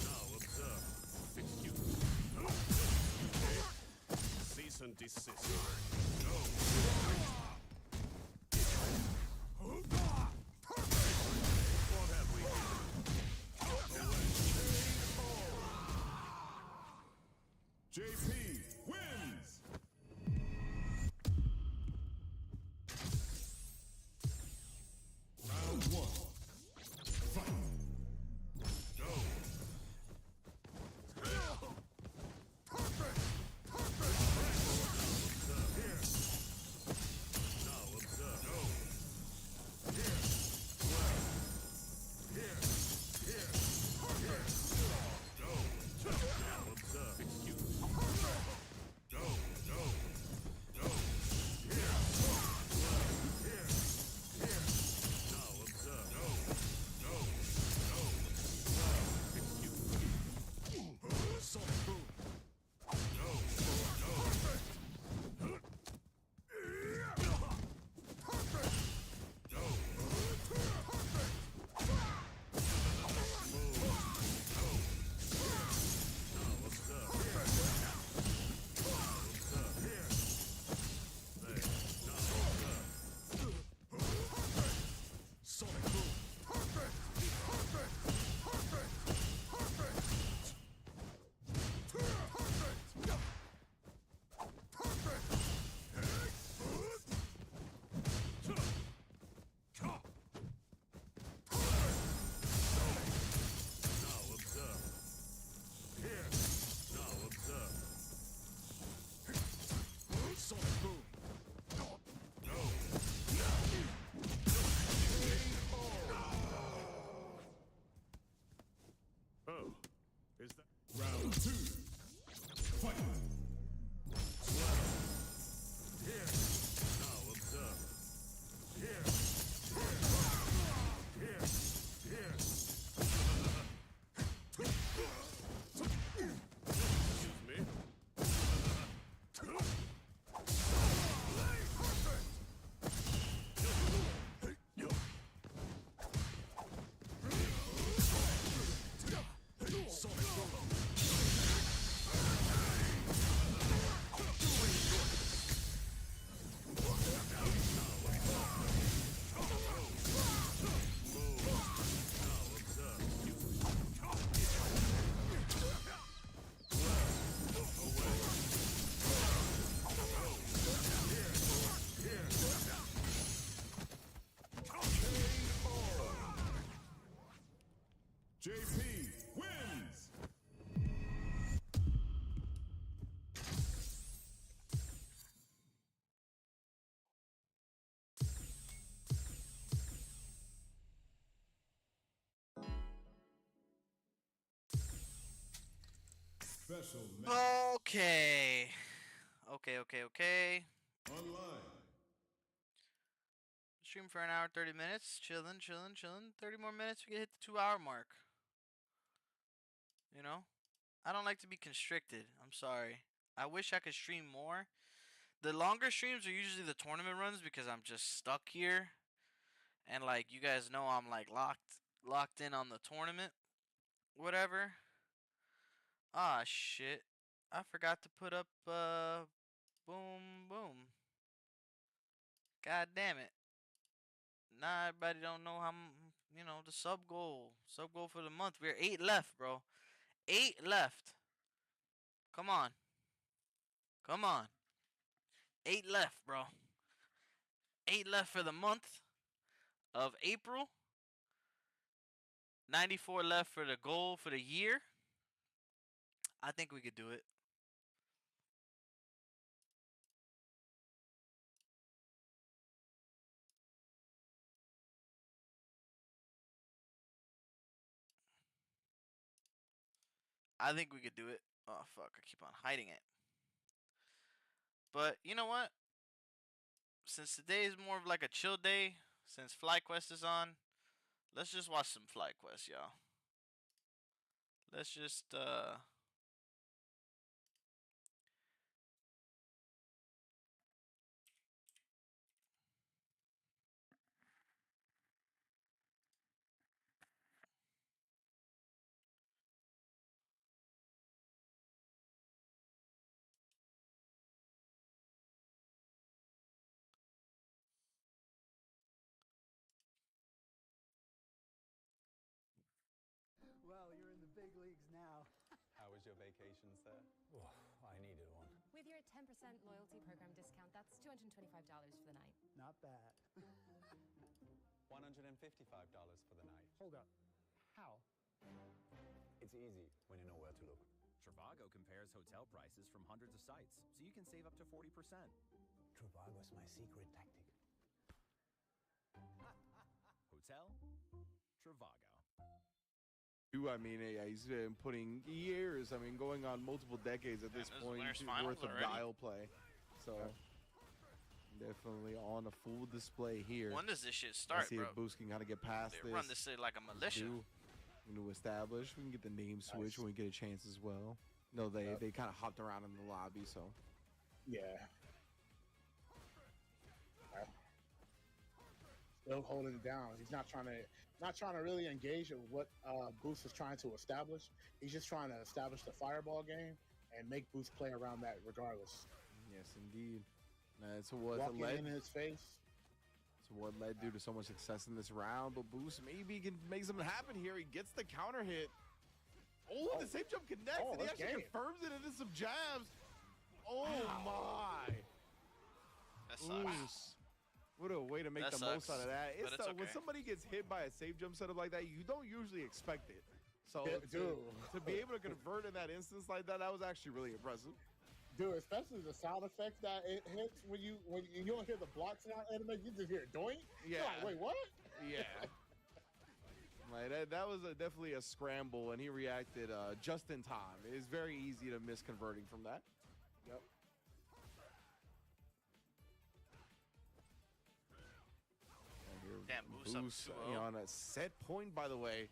Now observe. Execute. Cease and desist. What have we here? JP wins. Round 1. Fight. Go. Now observe. Go. Now observe. Execute. Go. Now observe. Execute. Sonic boom. Now observe. Sonic boom. Now observe. Now observe. Sonic boom. Oh, is that? Round 2. Fight. Now observe. Excuse me. Sonic boom. Now observe. JP wins. Special match Okay. Okay. online. Stream for an hour, 30 minutes. Chilling. 30 more minutes, we can hit the 2 hour mark. You know? I don't like to be constricted. I'm sorry. I wish I could stream more. The longer streams are usually the tournament runs because I'm just stuck here. And like you guys know I'm like locked in on the tournament. Whatever. Ah shit. I forgot to put up boom boom. God damn it. Nah, everybody don't know how the sub goal. Sub goal for the month. We're 8 left, bro. 8 left. Come on. 8 left, bro. 8 left for the month of April. 94 left for the goal for the year. I think we could do it. I think we could do it. Oh fuck! I keep on hiding it. But you know what? Since today is more of like a chill day, since FlyQuest is on, let's just watch some FlyQuest, y'all. Let's just Well, you're in the big leagues now. How was your vacation, sir? Oh, I needed one. With your 10% loyalty program discount, that's $225 for the night. Not bad. $155 for the night. Hold up. How? It's easy when you know where to look. Trivago compares hotel prices from hundreds of sites, so you can save up to 40%. Trivago's my secret tactic. Hotel Trivago. I mean, yeah, he's been putting years, I mean, going on multiple decades at this this is point winners finals worth of already. dial play. So, definitely on a full display here. when does this shit Let's start, see bro? if Boost can kind of get past They this. run this shit like a militia. New establish. We can get the name switch when we get a chance as well. No, they kind of hopped around in the lobby, so. Yeah. Still holding it down. He's not trying to really engage in what Boost is trying to establish. He's just trying to establish the fireball game and make Boost play around that regardless. Yes, indeed. That's what Walking led. in his face. So what led due to so much success in this round, but Boost maybe can make something happen here. He gets the counter hit. Oh, the safe jump connects, and he that's actually game. confirms it into some jabs. Oh my! That sucks. Boost. What a way to make That the most sucks, out of that. but it's When okay. somebody gets hit by a safe jump setup like that, you don't usually expect it. So Yeah, to be able to convert in that instance like that was actually really impressive. Dude, especially the sound effects that it hits when you don't hear the block sound element, you just hear it doink. You're Yeah. like, wait, what? Yeah. Like that was definitely a scramble, and he reacted just in time. It is very easy to miss converting from that. Yep. Damn, Boost up Boost 2-0. on a set point, by the way.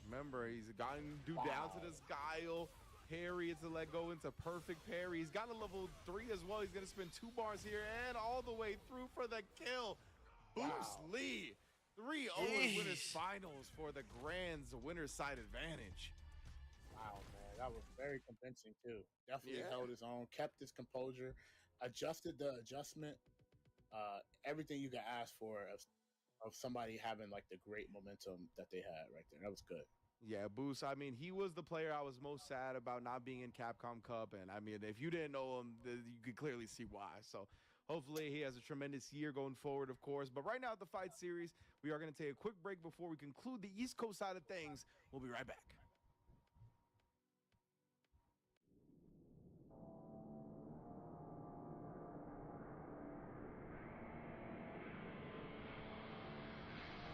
Remember, he's gotten due down to this guile. Parry, it's a let go into perfect parry. He's got a level 3 as well. He's going to spin 2 bars here and all the way through for the kill. Boost Lee, 3-0 in winners finals for the Grand's winner's side advantage. Wow, man, that was very convincing too. Definitely Yeah. held his own, kept his composure, adjusted the adjustment. Everything you could ask for of somebody having like the great momentum that they had right there. That was good. Yeah, Boost, I mean, he was the player I was most sad about not being in Capcom Cup. And I mean, if you didn't know him, you could clearly see why. So hopefully he has a tremendous year going forward, of course. But right now at the Fight Series, we are going to take a quick break before we conclude the East Coast side of things. We'll be right back.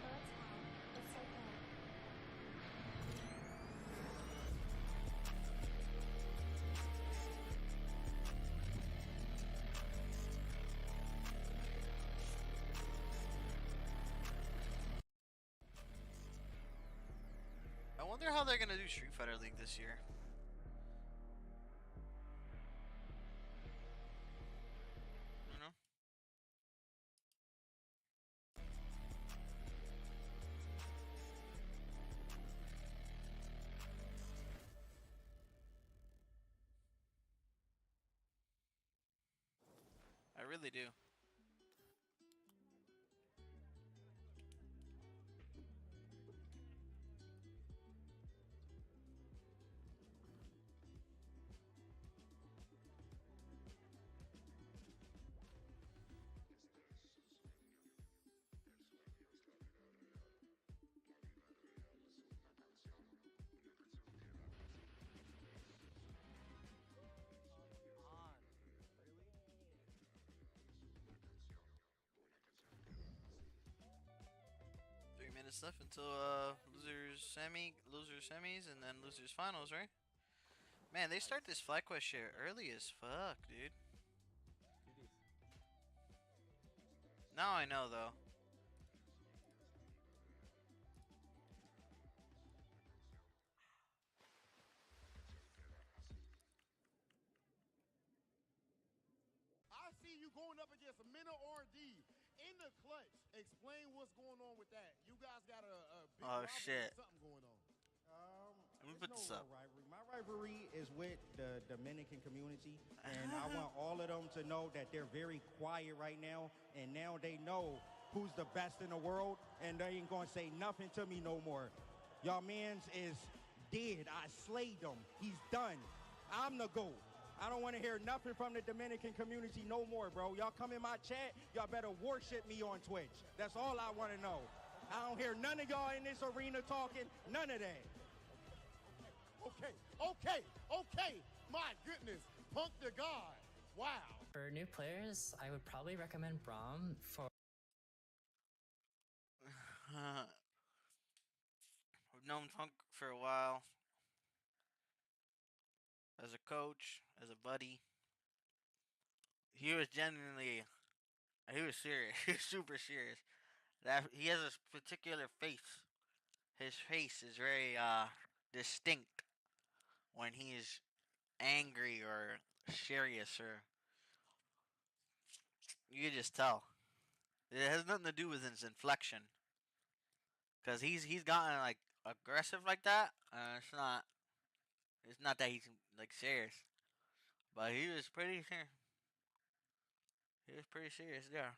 Oh, it's fine. It's okay. I wonder how they're gonna do Street Fighter League this year. You know? I really do. minutes left until losers semis, and then losers finals, right? Man, they start this FlyQuest shit early as fuck, dude. Now I know though. I see you going up against a Minna R&D in the clutch. Explain what's going on with that. You guys got a big Oh, rivalry or shit. something going on. Let me There's put this no up. real rivalry. My rivalry is with the Dominican community, and I want all of them to know that they're very quiet right now, and now they know who's the best in the world, and they ain't gonna say nothing to me no more. Y'all mans is dead. I slayed him. He's done. I'm the GOAT. I don't want to hear nothing from the Dominican community no more, bro. Y'all come in my chat, y'all better worship me on Twitch. That's all I want to know. I don't hear none of y'all in this arena talking, none of that. Okay. My goodness. Punk the God. Wow. For new players, I would probably recommend Braum for. I've known Punk for a while. As a coach, as a buddy. He was genuinely, he was serious. He was super serious. That he has a particular face. His face is very distinct when he's angry or serious, or you can just tell. It has nothing to do with his inflection, cause he's gotten like aggressive like that. It's not that he's like serious, but he was pretty serious. He was pretty serious there.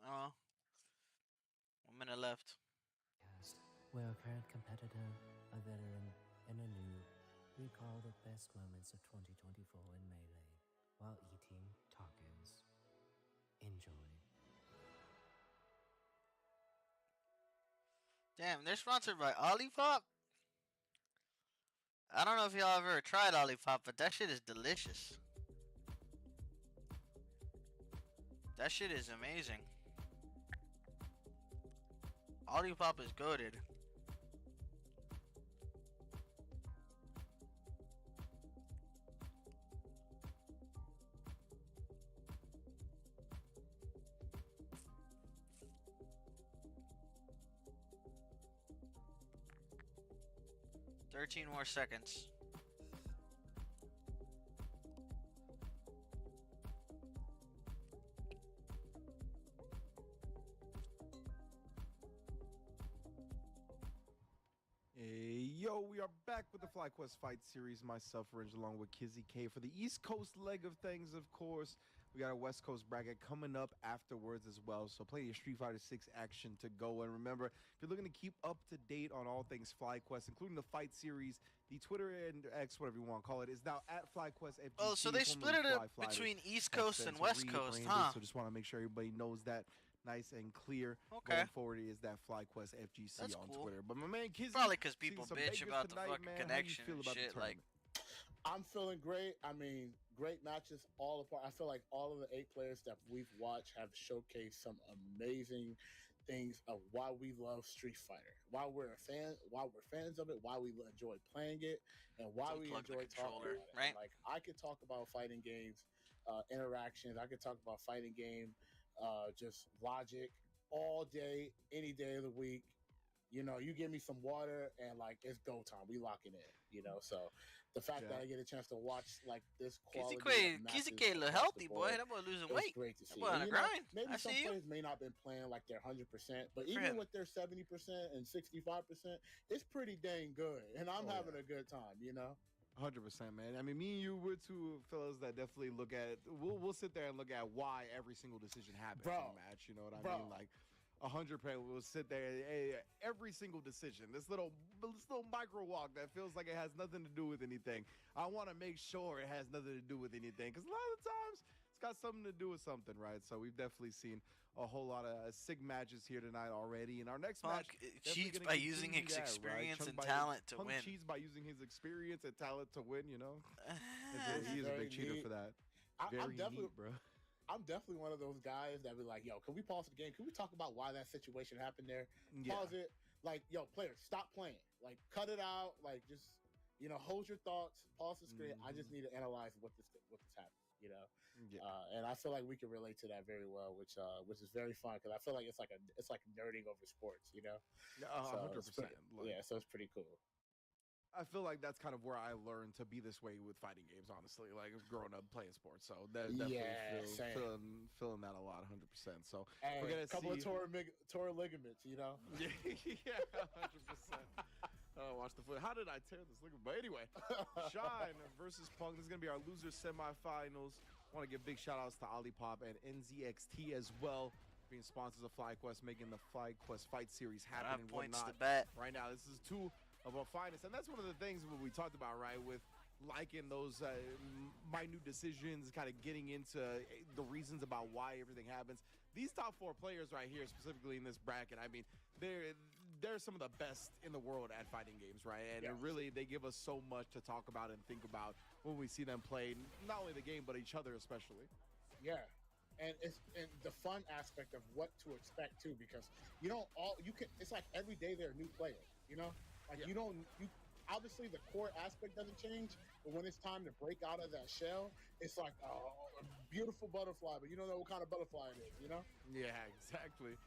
Oh. 1 minute left. Where a current competitor, a veteran, and a new recall the best moments of 2024 in Melee while eating tacos. Enjoy. Damn, they're sponsored by Olipop? I don't know if y'all ever tried Olipop, but that shit is delicious. That shit is amazing. Olipop is goated. Thirteen more seconds. Hey, yo, we are back with the FlyQuest Fight Series. Myself, Orange, along with Kizzy K. For the East Coast leg of things, of course, we got a West Coast bracket coming up afterwards as well. So plenty of Street Fighter 6 action to go. And remember, if you're looking to keep up to date on all things FlyQuest, including the Fight Series, the Twitter and X, whatever you want to call it, is now at FlyQuest FGC. Oh, so they split it up between East Coast and West Coast, huh? So just want to make sure everybody knows that. Nice and clear. Okay. Going forward is that FlyQuest FGC That's on cool. Twitter. But my man Kizzy, Probably because seeing people some bitch Vegas about tonight, the fucking man. How you connection feel and about the shit. Like, tournament? I'm feeling great. I mean, great matches all apart. I feel like all of the 8 players that we've watched have showcased some amazing things of why we love Street Fighter, why we're fans of it, why we enjoy playing it, and why we Unplug the enjoy talking controller, about it. right? Like, I could talk about fighting games, interactions. I could talk about fighting game, just logic all day, any day of the week. You know, you give me some water and like it's go time. We locking in. You know, so the fact that I get a chance to watch like this quality, Kizzy K look healthy, boy. That boy losing weight. Great to see. That boy on the And, you know, grind. maybe I some see you. players may not been playing like they're 100%, but For even him. with their 70% and 65%, it's pretty dang good. And I'm having a good time. You know. 100%, man. I mean, me and you, we're two fellas that definitely look at. We'll sit there and look at why every single decision happens in Bro. the match. You know what I Bro. mean? Like 100%, we'll sit there. Every single decision, this little micro walk that feels like it has nothing to do with anything. I want to make sure it has nothing to do with anything, because a lot of the times it's got something to do with something, right? So we've definitely seen a whole lot of sick matches here tonight already. And our next match Punk definitely cheats gonna by using continue his that, right? experience Chunk and by- talent to Punk win. cheats by using his experience and talent to win. You know, This he is a very big cheater neat. for that. I'm Very definitely, neat, bro. I'm definitely one of those guys that be like, yo, can we pause the game? Can we talk about why that situation happened there? Yeah. Pause it. Like, yo, players, stop playing. Like, cut it out. Like, just, hold your thoughts. Pause the screen. I just need to analyze what this happened. And I feel like we can relate to that very well, which is very fun because I feel like it's like nerding over sports. Yeah, So 100%. it's pretty- yeah, so it's pretty cool. I feel like that's kind of where I learned to be this way with fighting games, honestly. Like growing up playing sports, so definitely same. feeling that a lot, 100%. So Hey, we're gonna a couple see. of torn ligaments, Yeah, 100%. Watch the foot. How did I tear this ligament? But anyway, Shine versus Punk. This is gonna be our loser semifinals. Want to give big shout outs to Olipop and NZXT as well, being sponsors of FlyQuest, making the FlyQuest Fight Series happen and points whatnot. to bet. Right now, this is two of our finest, and that's one of the things that we talked about, right? With liking those minute decisions, kind of getting into the reasons about why everything happens. These top four players right here, specifically in this bracket, I mean, they're some of the best in the world at fighting games, right? And Yes. really, they give us so much to talk about and think about when we see them play, not only the game, but each other especially. Yeah. And it's the fun aspect of what to expect too, because it's like every day they're a new player, Like you obviously the core aspect doesn't change, but when it's time to break out of that shell, it's like a beautiful butterfly, but you don't know what kind of butterfly it is, Yeah, exactly.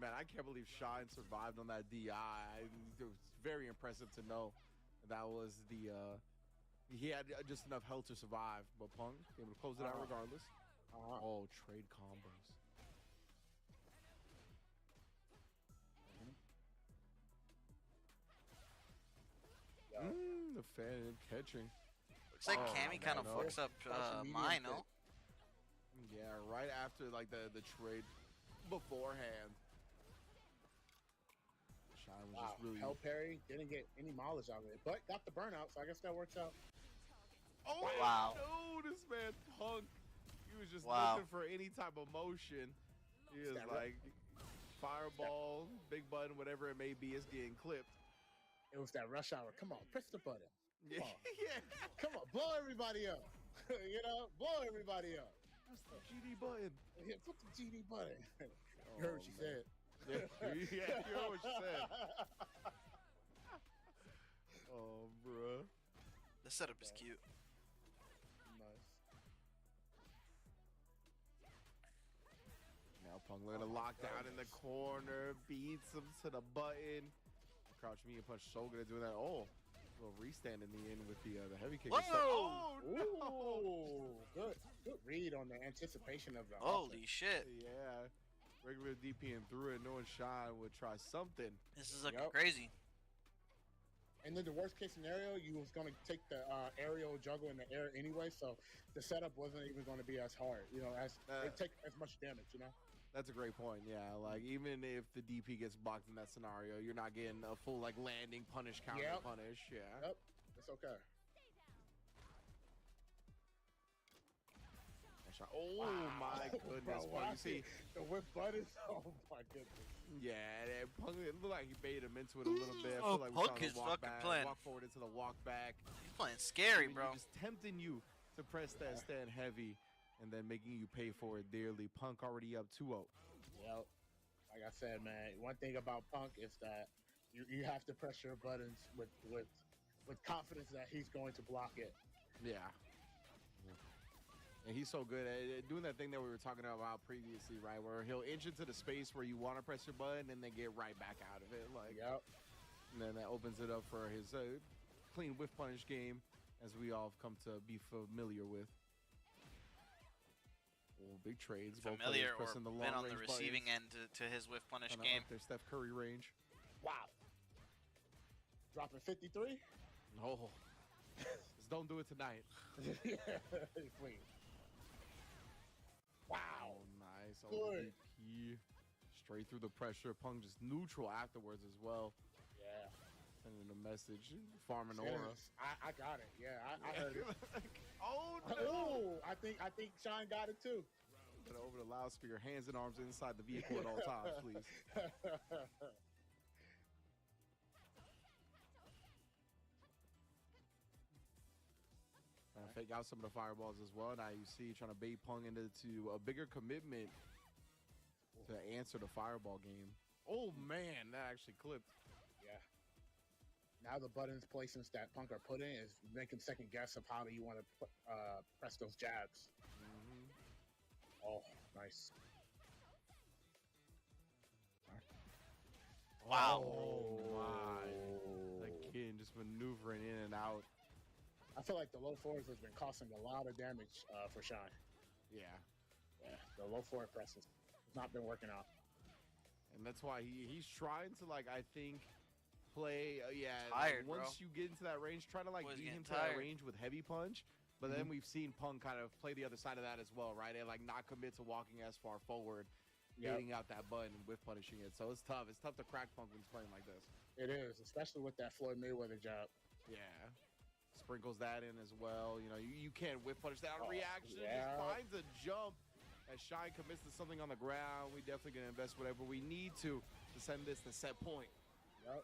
Man, I can't believe Shine survived on that DI. It was very impressive to know that was he had just enough health to survive, but Punk able to close it out regardless. Oh, trade combos. The fan catching. Looks like Oh, Cammy kind of no. fucks up mine, no? Yeah, right after like the trade beforehand. Shine was just really. Hell Perry didn't get any mileage out of it, but got the burnout, so I guess that works out. Oh Wow. no, this man Punk. He was just Wow. looking for any type of motion. He is that like fireball, big button, whatever it may be, is getting clipped. It was that rush hour. Come on, press the button. Yeah, Come on. yeah. Come on, blow everybody up. Blow everybody up. That's the GD button. Yeah, put the GD button. You heard what she man. said. Yeah, you heard what she said. Oh, bruh. The setup is cute. Nice. Now Punk looking to lock down in the corner, beats him to the button. Crouch me and punch so good at doing that. Oh, little restand in the end with the heavy kick. Whoa! Oh no! Ooh, good read on the anticipation of the Holy shit. Yeah, regular DP and through it, knowing Shine would try something. This is looking Yep. crazy. And then the worst case scenario, you was going to take the aerial juggle in the air anyway, so the setup wasn't even going to be as hard. It take as much damage. That's a great point. Yeah, like even if the DP gets blocked in that scenario, you're not getting a full like landing punish counter Yep. punish. Yeah. Yep, it's okay. Oh my goodness, Bro, Punk. You see, the whip button. Oh my goodness. yeah, and Punk, it looked like he baited him into it a little bit. I Oh, feel like Punk we is saw him walk fucking back, playing. walk forward into the walk back. He's playing scary, I mean, bro. Just tempting you to press that stand heavy, and then making you pay for it dearly. Punk already up 2-0. Yep. Like I said, man, one thing about Punk is that you have to press your buttons with confidence that he's going to block it. Yeah. And he's so good at doing that thing that we were talking about previously, right? Where he'll inch into the space where you want to press your button and then get right back out of it. Like, Yep. and then that opens it up for his clean whiff punish game, as we all have come to be familiar with. Oh, big trades. Both Familiar players or pressing the been on the long-range receiving buttons. end to his whiff punish Kinda game. up their Steph Curry range. Wow. Dropping 53. Oh, it's don't do it tonight. Wait. Wow. Oh, nice. Good. OVP. Straight through the pressure. Punk just neutral afterwards as well. Yeah. Sending a message. Farming aura. I got it. Yeah, I heard it. Oh, no. Oh, I think Shine got it too. Put it over the loudspeaker. Hands and arms inside the vehicle at all times, please. Trying to fake out some of the fireballs as well. Now you see trying to bait Punk into a bigger commitment to answer the fireball game. Oh man, that actually clipped. Yeah. Now the buttons placements that Punk are put in is making second guess of how do you want to press those jabs. Oh, nice. Wow. Oh my. Again, just maneuvering in and out. I feel like the low fours has been costing a lot of damage for Shine. Yeah. Yeah, the low forward presses has not been working out. And that's why he's trying to, like, I think, play, Tired, once bro. you get into that range, try to, like, Boy's beat him getting to that tired. range with heavy punch. But then we've seen Punk kind of play the other side of that as well, right? And, like, not commit to walking as far forward, getting out that button with punishing it. So it's tough. It's tough to crack Punk when he's playing like this. It is, especially with that Floyd Mayweather job. Yeah. Sprinkles that in as well. You know, you can't whip punish that on Oh, reaction. yeah. Just finds a jump. As Shine commits to something on the ground, we definitely going to invest whatever we need to send this to set point. Yep.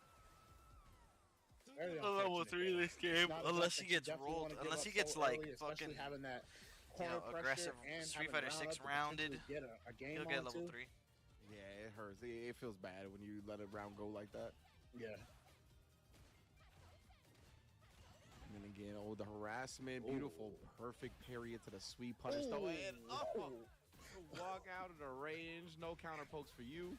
A level 3 this game, unless he gets rolled, unless he gets like fucking, having that aggressive Street Fighter 6 rounded, he'll get level 3. Yeah, it hurts. It feels bad when you let a round go like that. Yeah. And then again, the harassment, beautiful, perfect parry into the sweet punish though, and up. Walk out of the range, no counter pokes for you.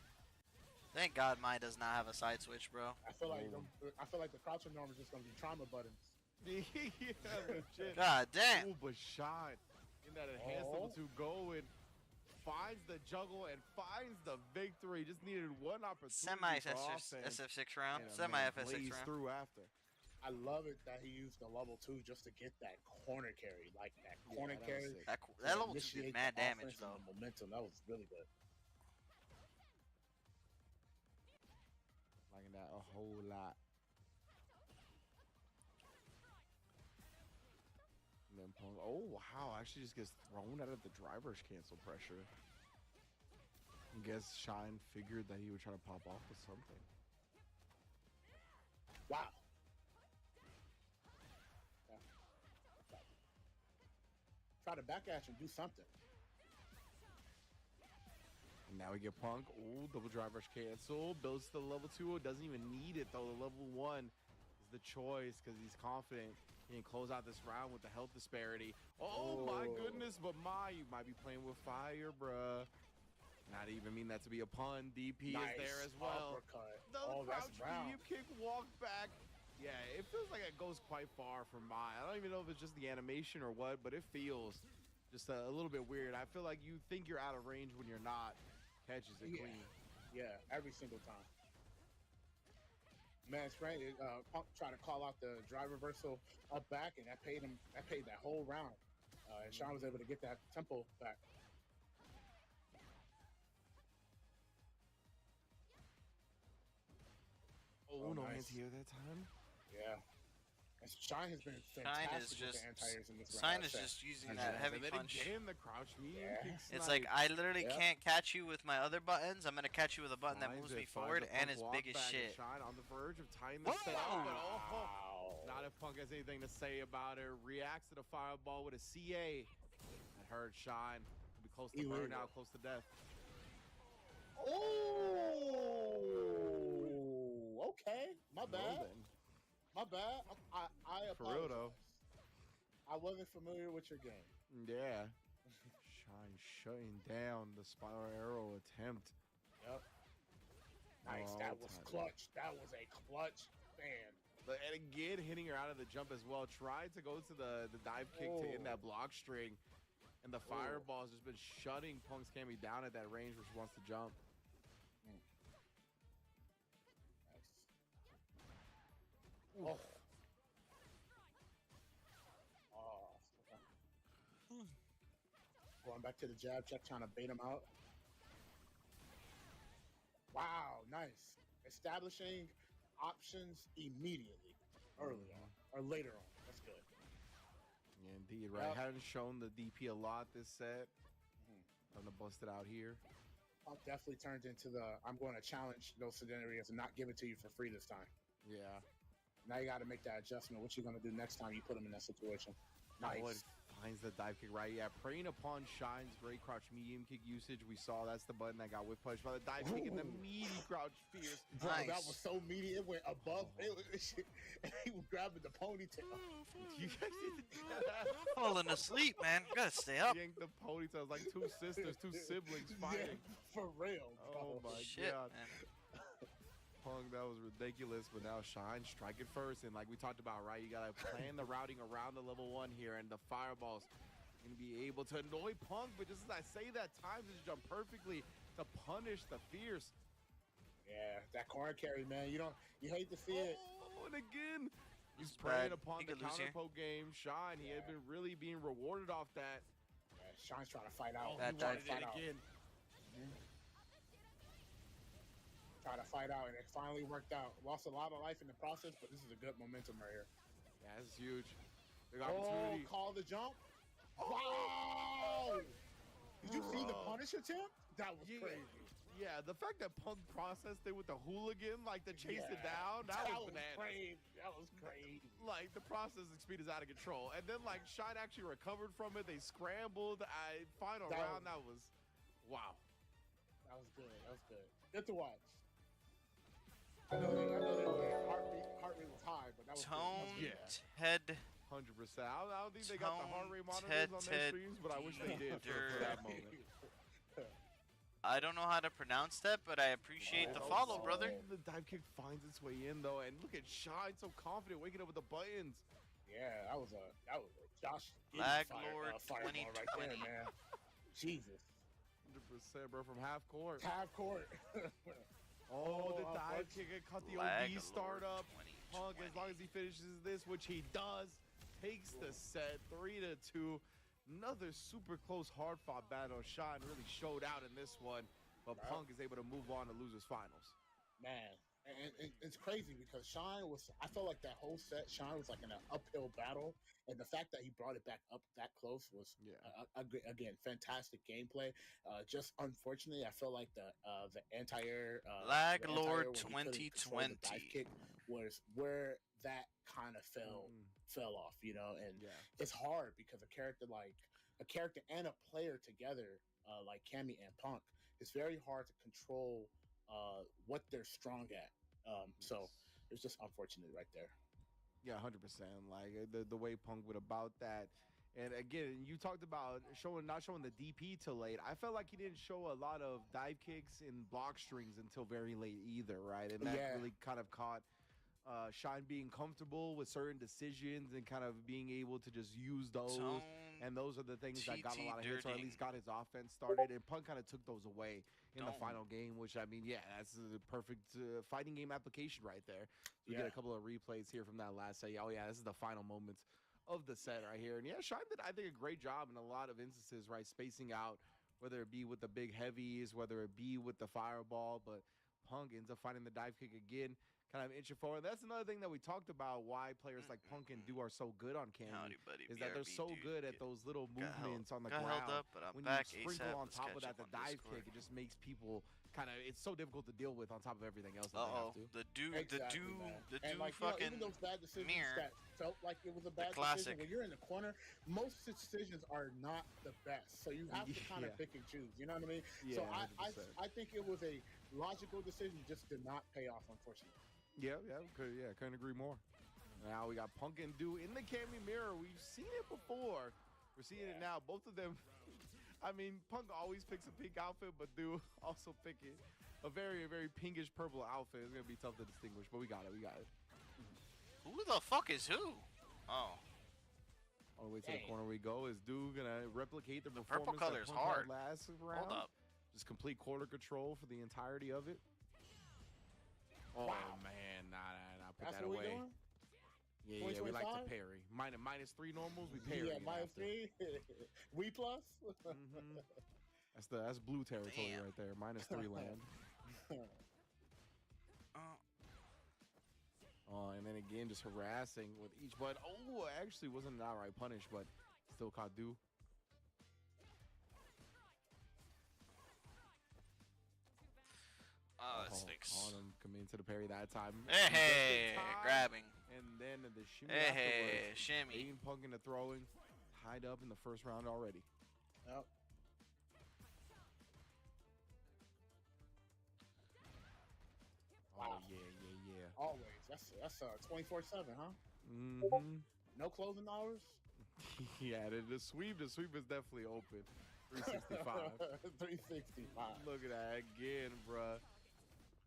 Thank God mine does not have a side switch, bro. I feel like the crouching norm is just gonna be trauma buttons. Yeah, legit. God damn. Ooh, but Shine in that enhanced level 2 going, finds the juggle and finds the victory. Just needed one opportunity. Semi for offense, SF6 round, and, semi man, FS6 blazed round. through after. I love it that he used the level 2 just to get that corner carry, like that corner that was carry. sick. That level 2 did initiate mad the damage offense and though. the momentum, that was really good. Liking that a whole lot. And then Punk, oh wow, actually just gets thrown out of the driver's cancel pressure. I guess Shine figured that he would try to pop off with something. Wow. Try to back at you and do something. And now we get Punk. Oh, double driver's cancel. Builds to the level 2. Doesn't even need it though. The level 1 is the choice because he's confident he can close out this round with the health disparity. Oh my goodness, but you might be playing with fire, bruh. Not even mean that to be a pun. DP is there as well. Uppercut. The That's crouch brown. medium kick, walk back. Yeah, it feels like it goes quite far from Mai. I don't even know if it's just the animation or what, but it feels just a little bit weird. I feel like you think you're out of range when you're not. Catches it clean. Yeah, every single time. Man, Frank, Punk tried to call out the drive reversal up back, and that paid that whole round. And Sean was able to get that tempo back. Oh, no nice. anti-air that time. Yeah. And Shine has been fantastic with the anti-airs in this round. Shine is just using that heavy and then punch. again, the crouch medium kick It's snipe. like I literally can't catch you with my other buttons. I'm gonna catch you with a button that moves me forward and is big as shit. Shine on the verge of tying the set up, but not if Punk has anything to say about it. Reacts to the fireball with a CA. That hurt Shine. Could be close to burnout, close to death. Oh, okay. My bad. My bad. I apologize. For real though. I wasn't familiar with your game. Yeah. Shine shutting down the spiral arrow attempt. Yep. Nice. That was clutch. That was a clutch fan. And again, hitting her out of the jump as well. Tried to go to the dive kick to end that block string. And the fireball's just been shutting Punk's Cammy down at that range where she wants to jump. Oh. Going back to the jab check, trying to bait him out. Wow, nice. Establishing options immediately, early on, or later on. That's good. Yeah, indeed, right? Yep. Hadn't shown the DP a lot this set. I'm gonna bust it out here. Punk definitely turned into the I'm going to challenge those scenarios and not give it to you for free this time. Yeah. Now you got to make that adjustment. What you going to do next time you put him in that situation? Nice. Oh, it finds the dive kick right. Yeah, preying upon Shine's great crouch medium kick usage. We saw that's the button that got whip punched by the dive kick and the meaty crouch fierce. Bro, Nice. that was so meaty. It went above. He was grabbing the ponytail. You guys need to do that. Falling asleep, man. Gotta stay up. Yank the ponytails like two sisters, two siblings Yeah, fighting. for real. Oh bro. my Shit, god. man. Punk, that was ridiculous, but now Shine strike it first, and like we talked about, right, you gotta plan the routing around the level 1 here, and the fireball's gonna be able to annoy Punk, but just as I say that, times his jump perfectly to punish the fierce. Yeah, that corner carry, man. You hate to see it. Oh, and again, he's It's preying bad. upon He the could lose counter here. poke game. Shine, he had been really being rewarded off that. Yeah, Shine's trying to fight out. Oh, he That wanted dive it fight out. again. Try to fight out, and it finally worked out. Lost a lot of life in the process, but this is a good momentum right here. Yeah, this is huge. Big Oh, opportunity. call the jump. Wow! Did you see the punish attempt? That was crazy. Yeah, the fact that Punk processed it with the hooligan, like to chase it Yeah, down, that was bananas. crazy. That was crazy. Like the processing speed is out of control, and then like Shine actually recovered from it. They scrambled. Final That round, that was wow. That was good. That was good. Good to watch. I know their heart rate was high, but that was Tone, good. Ted, 100%. I don't think they got the heart rate Tone, monitors on their Ted, streams, but I wish they did for that moment. I don't know how to pronounce that, but I appreciate the follow, brother. The dive kick finds its way in though, and look at Shine, so confident, waking up with the buttons. Yeah, that was a Josh Lag Giddey Lord fireball right there, 2020. man. Jesus. 100%, bro, from half court. Half court. Oh, the Oh, dive Punk. kick and cut the Lag OB start Lord up. Punk, as long as he finishes this, which he does, takes the set 3-2. Another super close, hard-fought battle. Shine really showed out in this one, but Punk is able to move on to losers finals. Man, and it's crazy because Shine was, I felt like that whole set, Shine was like in an uphill battle. And the fact that he brought it back up that close was, again, fantastic gameplay. Just unfortunately, I feel like the anti-air. Lag the anti-air Lord when he couldn't control the 2020. dive kick was where that kind of fell off, you know? And it's hard because a character and a player together, like Cammy and Punk, it's very hard to control what they're strong at. So it's just unfortunate right there. Yeah, 100%. Like the way Punk went about that. And again, you talked about not showing the DP till late. I felt like he didn't show a lot of dive kicks and block strings until very late either, right? And that really kind of caught Shine being comfortable with certain decisions and kind of being able to just use those. Tone, And those are the things that got a TT lot of hits, or at dirty. least got his offense started. And Punk kind of took those away in the Don't. final game, which, I mean, yeah, that's a perfect fighting game application right there. We Yeah. get a couple of replays here from that last set. Oh, yeah, this is the final moments of the set right here. And yeah, Shine did, I think, a great job in a lot of instances, right? Spacing out, whether it be with the big heavies, whether it be with the fireball. But Punk ends up finding the dive kick again, kind of inching forward. That's another thing that we talked about, why players like Punk and Do are so good on Cammy, Howdy, buddy. is that they're BRB, so dude. good at those little Got held- movements on the got ground. held up, but I'm when back you sprinkle ASAP. on Let's top catch of that up the on dive Discord. kick, it just makes people kind of, it's so difficult to deal with on top of everything else that they Uh-oh. have to. The dude, Exactly, man. the And dude like, fucking even those bad decisions mirror. that felt like it was a bad classic. decision, when you're in the corner, most decisions are not the best. So you have to kind of Yeah. pick and choose. You know what I mean? Yeah, so 100%. I think it was a logical decision, just did not pay off, unfortunately. Yeah, couldn't agree more. Now we got Punk and Do in the Cammy mirror. We've seen it before. We're seeing it now. Both of them. I mean, Punk always picks a pink outfit, but Do also picking a very, very pinkish purple outfit. It's gonna be tough to distinguish, but we got it. Who the fuck is who? Oh, All the way to the Dang. corner we go. Is Do gonna replicate the purple performance color that is Punk had hard. last round? hold up. Just complete quarter control for the entirety of it. Oh Wow. man, nah, put That's that what away. we're doing? Yeah, yeah, we like to parry. -3 normals, we parry. Yeah, -3. We plus. That's blue territory right there. -3 land. And then again, just harassing with each button. Oh, actually wasn't an outright punish, but still caught Do. That stinks. On him, coming into the parry that time. Hey, grabbing. And then the shimmy Hey, afterwards. shimmy. Aiden Punk into throwing. Tied up in the first round already. Yep. Oh, yeah. Always. That's 24/7, huh? No closing hours. Yeah, the sweep is definitely open. 365. 365. Look at that again, bruh.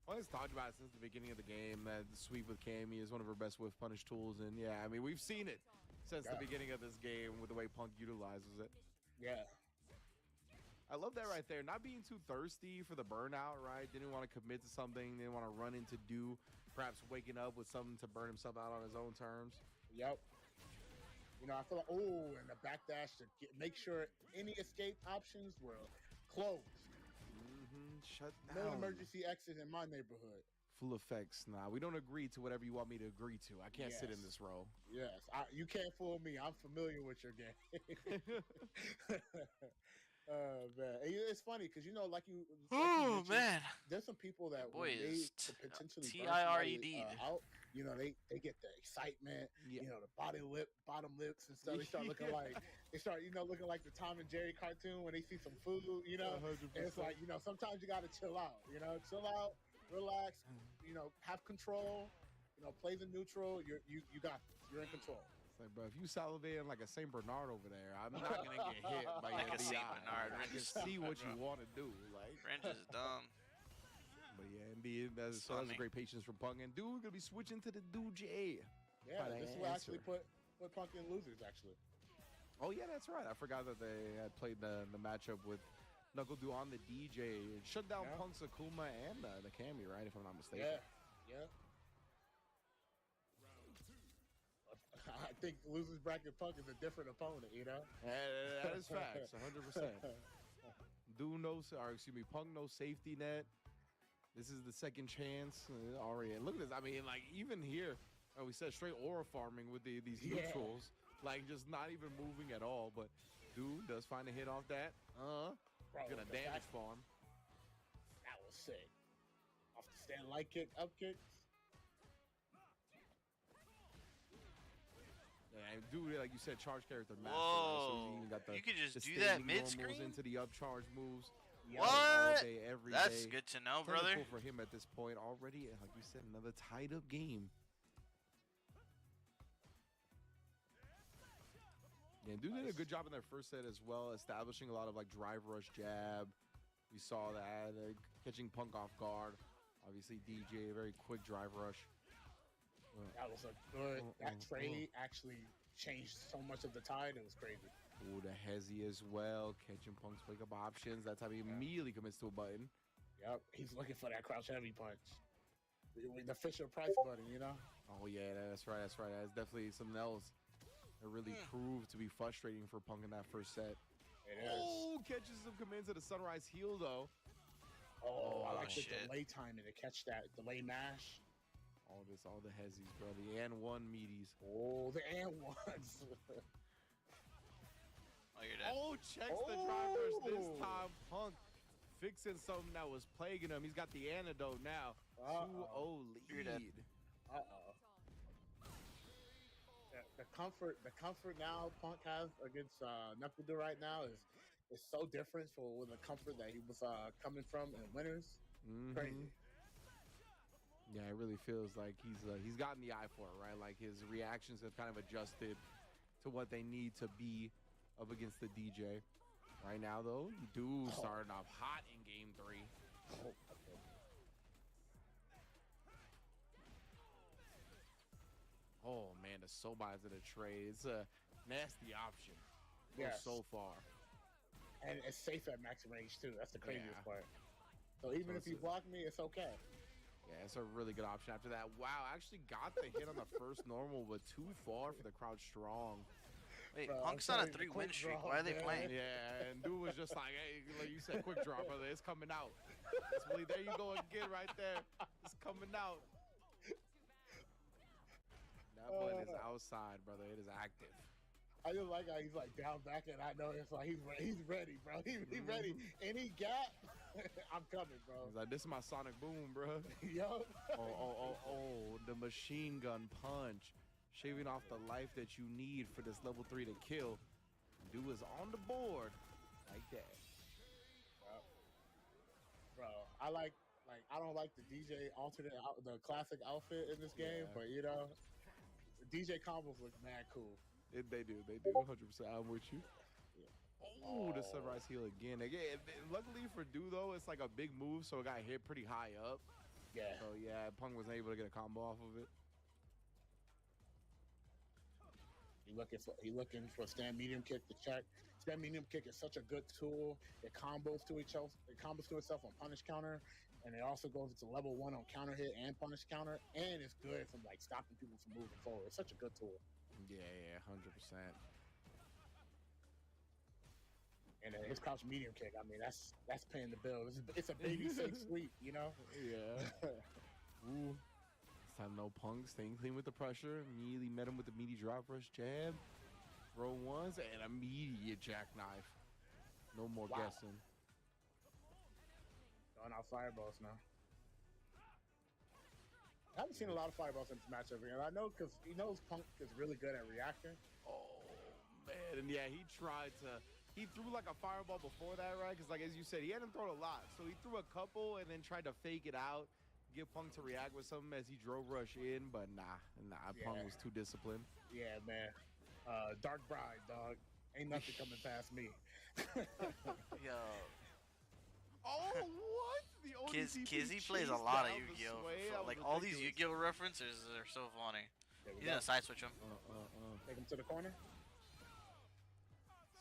Always talked about it since the beginning of the game that the sweep with Cammy is one of her best whiff punish tools, and yeah, I mean we've seen it since the beginning of this game with the way Punk utilizes it. Yeah. I love that right there. Not being too thirsty for the burnout, right? Didn't want to commit to something. Didn't want to run into Do. Perhaps waking up with something to burn himself out on his own terms. Yep. You know, I feel like, and the backdash to make sure any escape options were closed. Shut No down. emergency exit in my neighborhood. Full effects. Nah, we don't agree to whatever you want me to agree to. I can't sit in this row. Yes, you can't fool me. I'm familiar with your game. Man, it's funny because like you. Oh man, there's some people that boy is potentially TIRED. Out. You know, they get the excitement. Yeah. You know, the bottom lips and stuff. They start looking like looking like the Tom and Jerry cartoon when they see some food. You know, 100%. and it's like sometimes you got to chill out. You know, chill out, relax. You know, have control. You know, play the neutral. You got this. You're in control. It's like, bro, if you salivating like a Saint Bernard over there, I'm not gonna get hit by your Like a Saint DI. Bernard. I can see what you want to do. Like, Range is dumb. but yeah, indeed, that's a great patience from Punk. And Dude gonna be switching to the Dude J. Yeah, this will actually put Punk in losers actually. Oh yeah, that's right. I forgot that they had played the matchup with Knuckle Dew on the DJ. It shut down Punk's Akuma and the Cammy, right? If I'm not mistaken. Yeah. I think losers bracket Punk is a different opponent, you know? That is facts, 100%. Punk no safety net. This is the second chance already. And look at this. I mean, like, even here, we said straight aura farming with these neutrals. Like, just not even moving at all. But Dude does find a hit off that. Gonna damage farm. That was sick. Off the stand light kick, up kicks. Yeah, Dude, like you said, charge character master. Whoa! Right? So he even got the, you could just the do that standing mid normals screen into the up charge moves. What? All day, every That's day. good to know, Technical brother. for him at this point already. Like you said, another tied up game. Yeah, Dude did a good job in their first set as well, establishing a lot of like drive rush jab. We saw that, catching Punk off guard. Obviously, DJ, a very quick drive rush. That was a good. That trade actually changed so much of the tide. It was crazy. Oh, the Hezzy as well, catching Punk's wake up options. That's how he immediately commits to a button. Yep, he's looking for that crouch heavy punch. The Fisher Price button, you know? Oh, yeah, that's right. That's definitely something else that really proved to be frustrating for Punk in that first set. It is. Oh, catches him, commands at a sunrise heel, though. Oh, I like the delay timing to catch that delay mash. All the Hezzies, bro. The and one meaties. Oh, the and ones. You're dead. Oh, checks the drive rush this time. Punk fixing something that was plaguing him. He's got the antidote now. 2-0 You're dead. lead. The comfort now Punk has against Knuckle Dew right now is so different with the comfort that he was coming from in winners. Crazy. Yeah, it really feels like he's gotten the eye for it, right? Like his reactions have kind of adjusted to what they need to be up against the DJ. Right now, though, Dude starting off hot in game 3. Oh man, the Sobai's in a trade. It's a nasty option. So far. And it's safe at max range too. That's the craziest part. So even if you block me, it's okay. Yeah, it's a really good option after that. Wow, actually got the hit on the first normal, but too far for the crowd strong. Wait, Bro, Punk's I'm on a telling you, 3-win quick streak. draw, Why are they man. playing? Yeah, and dude was just like, hey, like you said, quick draw, brother. It's coming out. That's really, there you go again right there. It's coming out. That button is outside, brother. It is active. I just like how he's like down back, and I know it's like he's ready, bro. He's ready. Any gap, I'm coming, bro. He's like, this is my sonic boom, bro. Yo. Oh, the machine gun punch. Shaving off the life that you need for this level 3 to kill. Dude is on the board like that. Bro, I don't like the DJ alternate, the classic outfit in this game, but you know, the DJ combos look mad cool. They do 100%. I'm with you. Oh, the sunrise heel again. Luckily for Du though, it's like a big move, so it got hit pretty high up. Yeah. So yeah, Punk was able to get a combo off of it. He looking for stand medium kick to check. Stand medium kick is such a good tool. It combos to itself. It combos to itself on punish counter, and it also goes into level 1 on counter hit and punish counter, and it's good from like stopping people from moving forward. It's such a good tool. Yeah, 100%. And his crouch medium kick, I mean, that's paying the bill. It's a baby safe sweep, you know? Yeah. Ooh. This time no Punk staying clean with the pressure. Immediately met him with the meaty drop rush jab. Throw ones and immediate jackknife. No more guessing. Throwing out fireballs now. I haven't seen a lot of fireballs in this matchup, and I know because he knows Punk is really good at reacting. Oh, man. And yeah, he threw like a fireball before that, right? Because like, as you said, he hadn't thrown a lot. So he threw a couple and then tried to fake it out, get Punk to react with something as he drove rush in, but nah, Punk was too disciplined. Yeah, man. Dark Bride, dog. Ain't nothing coming past me. Yo. Oh, what? The Kizzy plays a lot of Yu-Gi-Oh! Like all these Yu-Gi-Oh! References are so funny. He's gonna side switch him. Take him to the corner.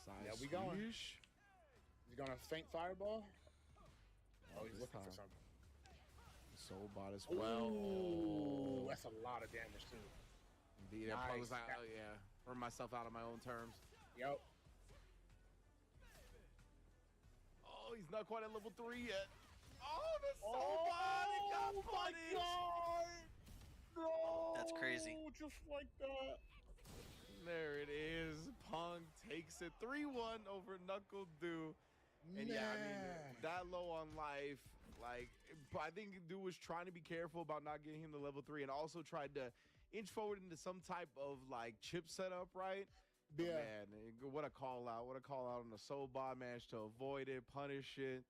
Side we going. swish. He's gonna feint fireball. Oh, he's looking for something. Soul bot as well. Ooh, that's a lot of damage too. Indeed, I was like, oh yeah, burn myself out on my own terms. Yep. Oh, he's not quite at level 3 yet. Oh, the soul bot! It got punished. No, that's crazy. Just like that. There it is. Punk takes it 3-1 over Knuckle Du. And yeah, I mean, that low on life, like, I think Du was trying to be careful about not getting him to level 3 and also tried to inch forward into some type of, like, chip setup, right? Yeah. But man, what a call out. What a call out on the Soul Bot. Managed to avoid it, punish it,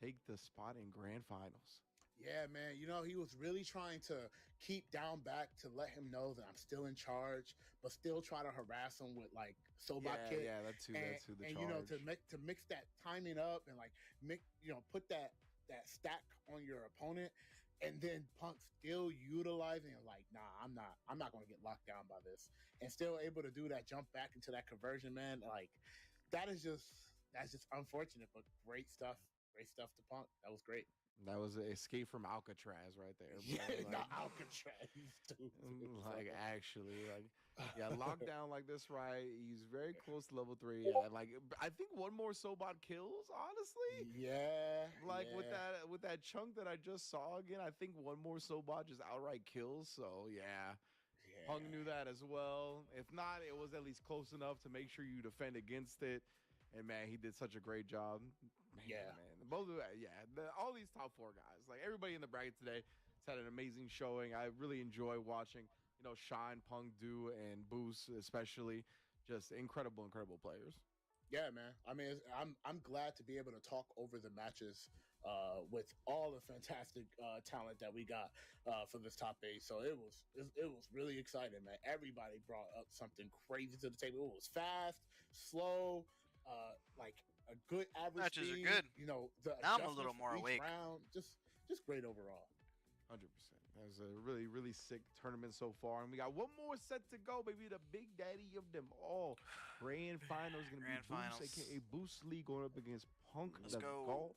take the spot in grand finals. Yeah, man. You know, he was really trying to keep down back to let him know that I'm still in charge, but still try to harass him with like Sobot kick. Yeah, that too. That's who the and charge. you know, to mix that timing up and like put that stack on your opponent, and then Punk still utilizing it, like, nah, I'm not gonna get locked down by this, and still able to do that jump back into that conversion, man. Like that's just unfortunate, but great stuff. Great stuff to Punk. That was great. That was an escape from Alcatraz right there. Bro. Yeah, like, not Alcatraz. Like actually, like lockdown like this, right? He's very close to level 3. Yeah, like I think one more Sobot kills, honestly. Yeah. Like with that chunk that I just saw again, I think one more Sobot just outright kills. So yeah. Punk knew that as well. If not, it was at least close enough to make sure you defend against it. And man, he did such a great job. Man. Both of all these top 4 guys, like everybody in the bracket today, has had an amazing showing. I really enjoy watching, Shine, Punk, Du, and Boost, especially. Just incredible players. Yeah, man. I mean, I'm glad to be able to talk over the matches with all the fantastic talent that we got for this top 8. So it was really exciting, man. Everybody brought up something crazy to the table. It was fast, slow, like a good average matches speed. are good. Now I'm a little adjustments more for awake. each round, just great overall. 100%. That was a really sick tournament so far, and we got one more set to go, baby. The big daddy of them all. Grand finals gonna be Boost, aka Boost Lee, going up against Punk. Let's go.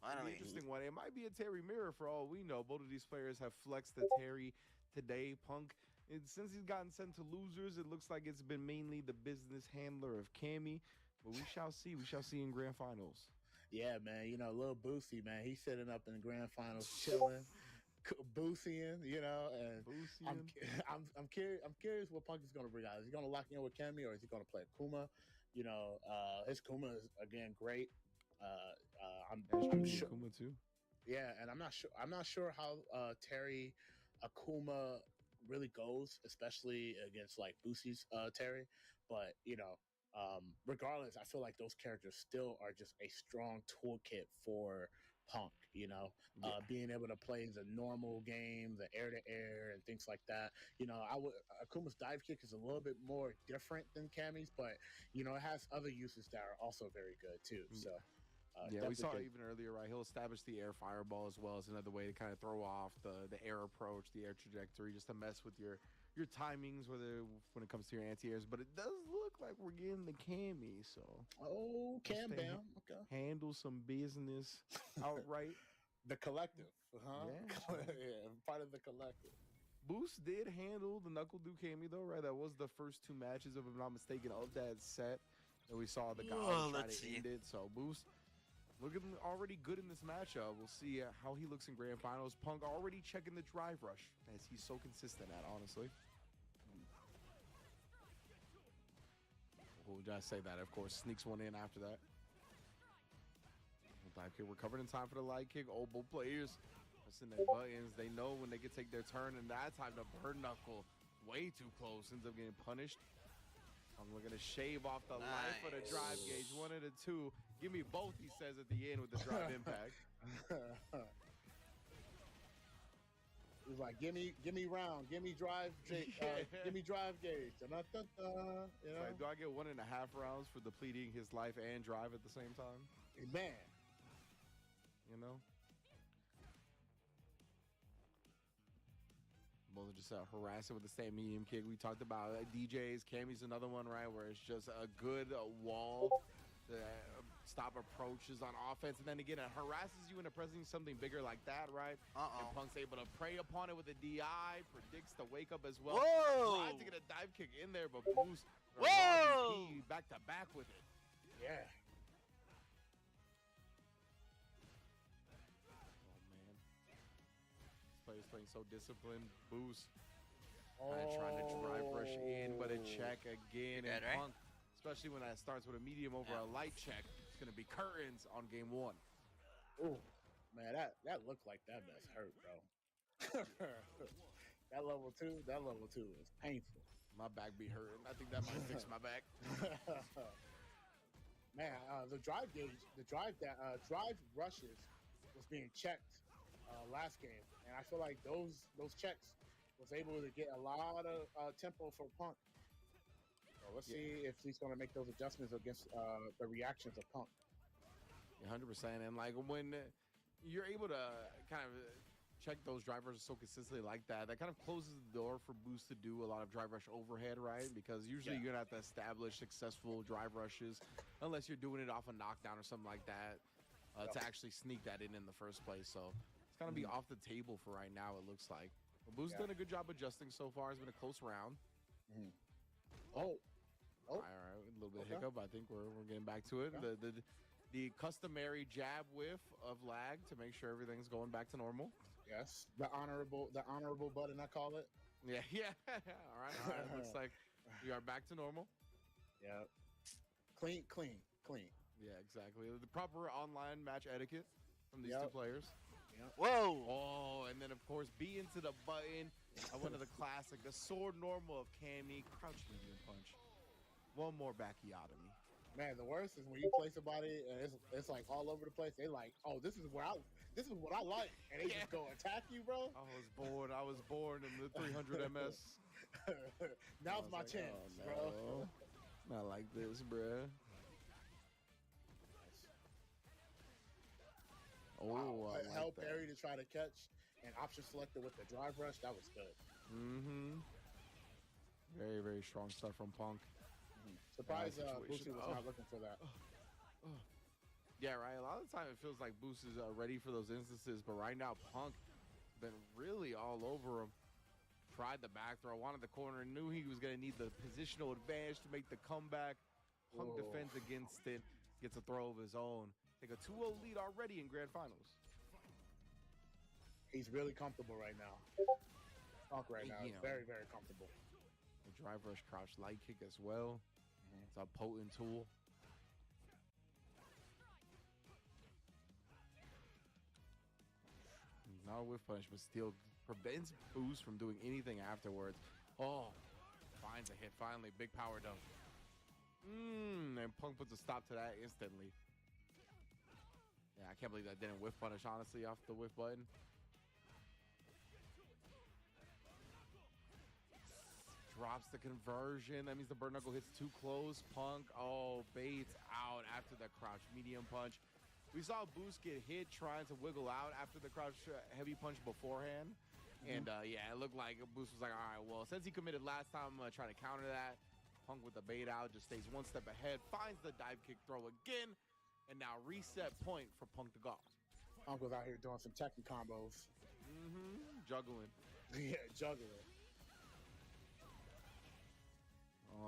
Finally. Interesting one. It might be a Terry mirror for all we know. Both of these players have flexed the Terry today. Punk, and since he's gotten sent to losers, it looks like it's been mainly the business handler of Cammy. But we shall see. We shall see in grand finals. Yeah, man. You know, little Boosie, man. He's sitting up in the grand finals, chilling, Boosieing. You know, and I'm curious. I'm curious what Punk is going to bring out. Is he going to lock in with Cammy, or is he going to play Kuma? You know, his Kuma is again great. I'm sure. Kuma too. Yeah, and I'm not sure. I'm not sure how Terry Akuma really goes, especially against like Boosie's Terry. But you know, regardless, I feel like those characters still are just a strong toolkit for Punk. You know, being able to play the normal game, the air to air, and things like that. You know, Akuma's dive kick is a little bit more different than Cammy's, but you know, it has other uses that are also very good too. So. Yeah, we saw it even earlier, right? He'll establish the air fireball as well as another way to kind of throw off the air approach, the air trajectory, just to mess with your timings, whether when it comes to your anti-airs. But it does look like we're getting the Cammy, so Cam Bam, okay, handle some business outright. The collective, huh? Yeah. Yeah, part of the collective. Boost did handle the Knuckle Duke Cammy though, right? That was the first two matches, if I'm not mistaken, of that set. And we saw the guy try to end it. So Boost looking already good in this matchup. We'll see how he looks in grand finals. Punk already checking the drive rush, as he's so consistent at, honestly. We'll just say that, of course. Sneaks one in after that. Dive kick recovered in time for the light kick. Oh, both players pressing their buttons. They know when they can take their turn, and that time the bird knuckle way too close. Ends up getting punished. I'm looking to shave off the life of the drive gauge. One of the two. Give me both, he says at the end with the drive impact. He's like, give me round, give me drive, give me drive gauge. You know? Like, do I get 1.5 rounds for depleting his life and drive at the same time? Man. You know? Both are just harassing with the same medium kick. We talked about DJs. Cammy's another one, right, where it's just a good wall to stop approaches on offense. And then again, it harasses you into pressing something bigger like that, right? And Punk's able to prey upon it with a DI, predicts the wake up as well. Whoa! Tries to get a dive kick in there, but Boost back to back with it. Yeah. Players playing so disciplined. Boost trying to drive rush in, but a check again. And right? Punk, especially when that starts with a medium over a light check, it's going to be curtains on game one. Ooh, man, that looked like that mess hurt, bro. that level two is painful. My back be hurting. I think that might fix my back. Man, the drive rushes was being checked last game, and I feel like those checks was able to get a lot of tempo for Punk. So let's see if he's going to make those adjustments against the reactions of Punk. 100%. And like when you're able to kind of check those drive rushes so consistently like that kind of closes the door for Boost to do a lot of drive rush overhead, right? Because usually you're going to have to establish successful drive rushes unless you're doing it off a knockdown or something like that to actually sneak that in the first place. So it's going to be off the table for right now, it looks like. But Boost's done a good job adjusting so far. It's been a close round. All right, a little bit of hiccup. I think we're getting back to it. The customary jab whiff of lag to make sure everything's going back to normal. Yes, the honorable button, I call it. Yeah. All right. Looks like we are back to normal. Yeah. Clean. Yeah, exactly. The proper online match etiquette from these two players. Yep. Whoa! Oh, and then of course B into the button. One of the classic, the sword normal of Cammy, crouch medium punch. One more bacchiotomy. Man, the worst is when you play somebody and it's like all over the place. They like, oh, this is what I like, and they just go attack you, bro. I was born in the 300 MS. Now's my chance, bro. Not like this, bro. Oh, wow. I like Hell that. parry to try to catch and option selector with the drive rush. That was good. Very, very strong stuff from Punk. Surprised Boosie was not looking for that. Yeah, right. A lot of the time it feels like Boost is ready for those instances, but right now Punk been really all over him. Tried the back throw, wanted the corner, knew he was going to need the positional advantage to make the comeback. Punk defends against it, gets a throw of his own. Take a 2-0 lead already in Grand Finals. He's really comfortable right now. Punk right now is very, very comfortable. The drive rush crouch light kick as well. It's a potent tool. Not a whiff punch, but still prevents Boost from doing anything afterwards. Oh, finds a hit finally. Big power dunk. And Punk puts a stop to that instantly. Yeah, I can't believe that didn't whiff punish, honestly, off the whiff button. Drops the conversion. That means the bird knuckle hits too close. Punk, baits out after the crouch medium punch. We saw Boost get hit trying to wiggle out after the crouch heavy punch beforehand. And yeah, it looked like Boost was like, all right, well, since he committed last time, I'm going to try to counter that. Punk with the bait out, just stays one step ahead, finds the dive kick throw again, and now reset point for Punk to go. Punk was out here doing some Tekken combos. Juggling. Yeah, juggling.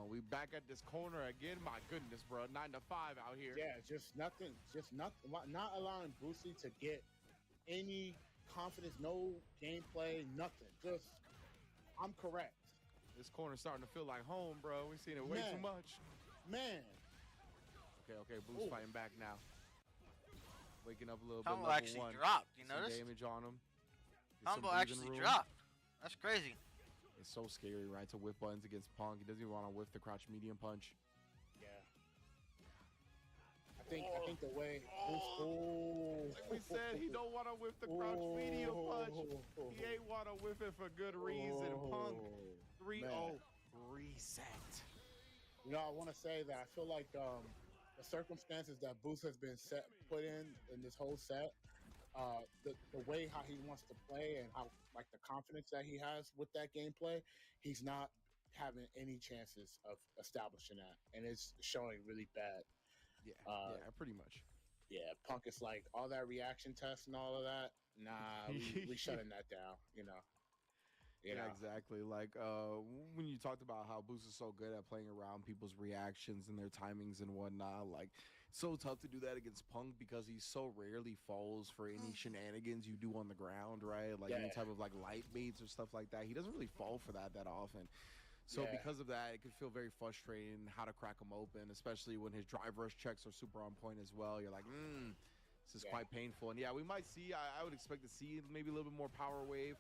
We back at this corner again. My goodness, bro. 9 to 5 out here. Yeah, just nothing. Not allowing Boosty to get any confidence, no gameplay, nothing. Just, I'm correct. This corner's starting to feel like home, bro. We've seen it way too much. Man. Okay, Boost fighting back now. Waking up a little Combo bit. actually dropped. You Some notice? damage on him. Combo actually dropped. That's crazy. It's so scary, right, to whiff buttons against Punk. He doesn't even want to whiff the crouch medium punch. Yeah. I think the way like we said, he don't want to whiff the crouch medium punch. He ain't want to whiff it for good reason. Punk 3-0 reset. You know, I want to say that I feel like the circumstances that Boost has been put in this whole set, the way how he wants to play and how like the confidence that he has with that gameplay, he's not having any chances of establishing that, and it's showing really bad. Yeah, pretty much. Yeah, Punk is like all that reaction test and all of that. Nah, we shutting that down. You know. Yeah, exactly. Like when you talked about how Boost is so good at playing around people's reactions and their timings and whatnot, like so tough to do that against Punk because he so rarely falls for any shenanigans you do on the ground, right? Like any type of like light baits or stuff like that. He doesn't really fall for that often. So because of that, it can feel very frustrating how to crack him open, especially when his drive rush checks are super on point as well. You're like, this is quite painful. And yeah, we might see, I would expect to see maybe a little bit more power wave.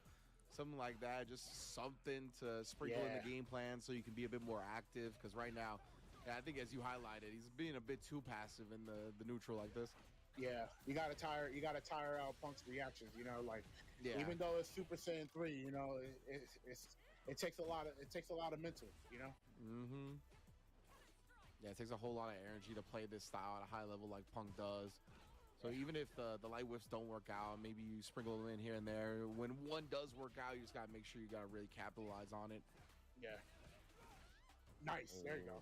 Something like that, just something to sprinkle in the game plan so you can be a bit more active. Because right now, I think as you highlighted, he's being a bit too passive in the neutral like this. Yeah, you gotta tire out Punk's reactions. You know, like even though it's Super Saiyan 3, you know, it takes a lot of mental. You know. Yeah, it takes a whole lot of energy to play this style at a high level like Punk does. So even if the light whiffs don't work out, maybe you sprinkle them in here and there. When one does work out, you just got to make sure you got to really capitalize on it. Yeah. Nice. There you go.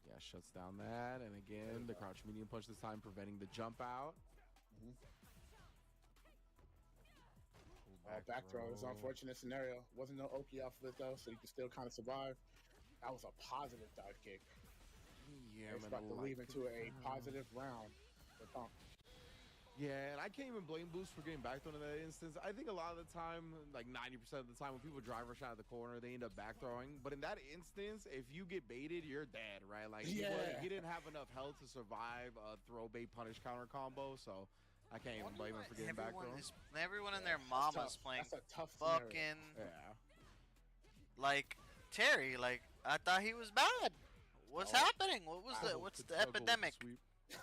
Yeah, shuts down that. And again, the crouch medium punch this time, preventing the jump out. Back throw. It's an unfortunate scenario. Wasn't no Oki off of it, though, so you can still kind of survive. That was a positive dive kick. Yeah, it's about to lead into a positive round. Yeah, and I can't even blame Boost for getting back thrown in that instance. I think a lot of the time, like 90% of the time, when people drive rush out of the corner, they end up back throwing. But in that instance, if you get baited, you're dead, right? Like he didn't have enough health to survive a throw bait punish counter combo, so I can't even blame him for getting back thrown. Everyone and their mama's playing that's a tough fucking scenario. like Terry. Like I thought he was bad. What's happening? What's the epidemic?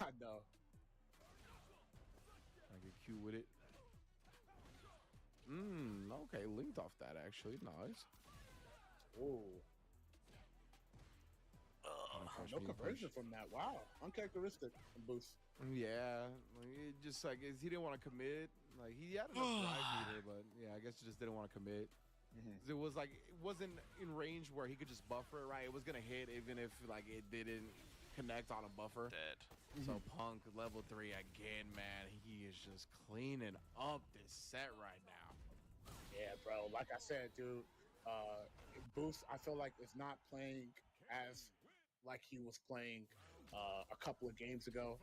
I know. I get Q with it. Okay, linked off that actually. Nice. Ooh. No conversion from that. Wow. Uncharacteristic Boost. Yeah. It just like he didn't want to commit. Like he had enough drive meter, but yeah, I guess he just didn't want to commit. It wasn't in range where he could just buffer it, right? It was gonna hit even if like it didn't connect on a buffer. Dead. So Punk level 3 again, man. He is just cleaning up this set right now. Yeah, bro. Like I said, dude, Boost, I feel like is not playing as like he was playing a couple of games ago.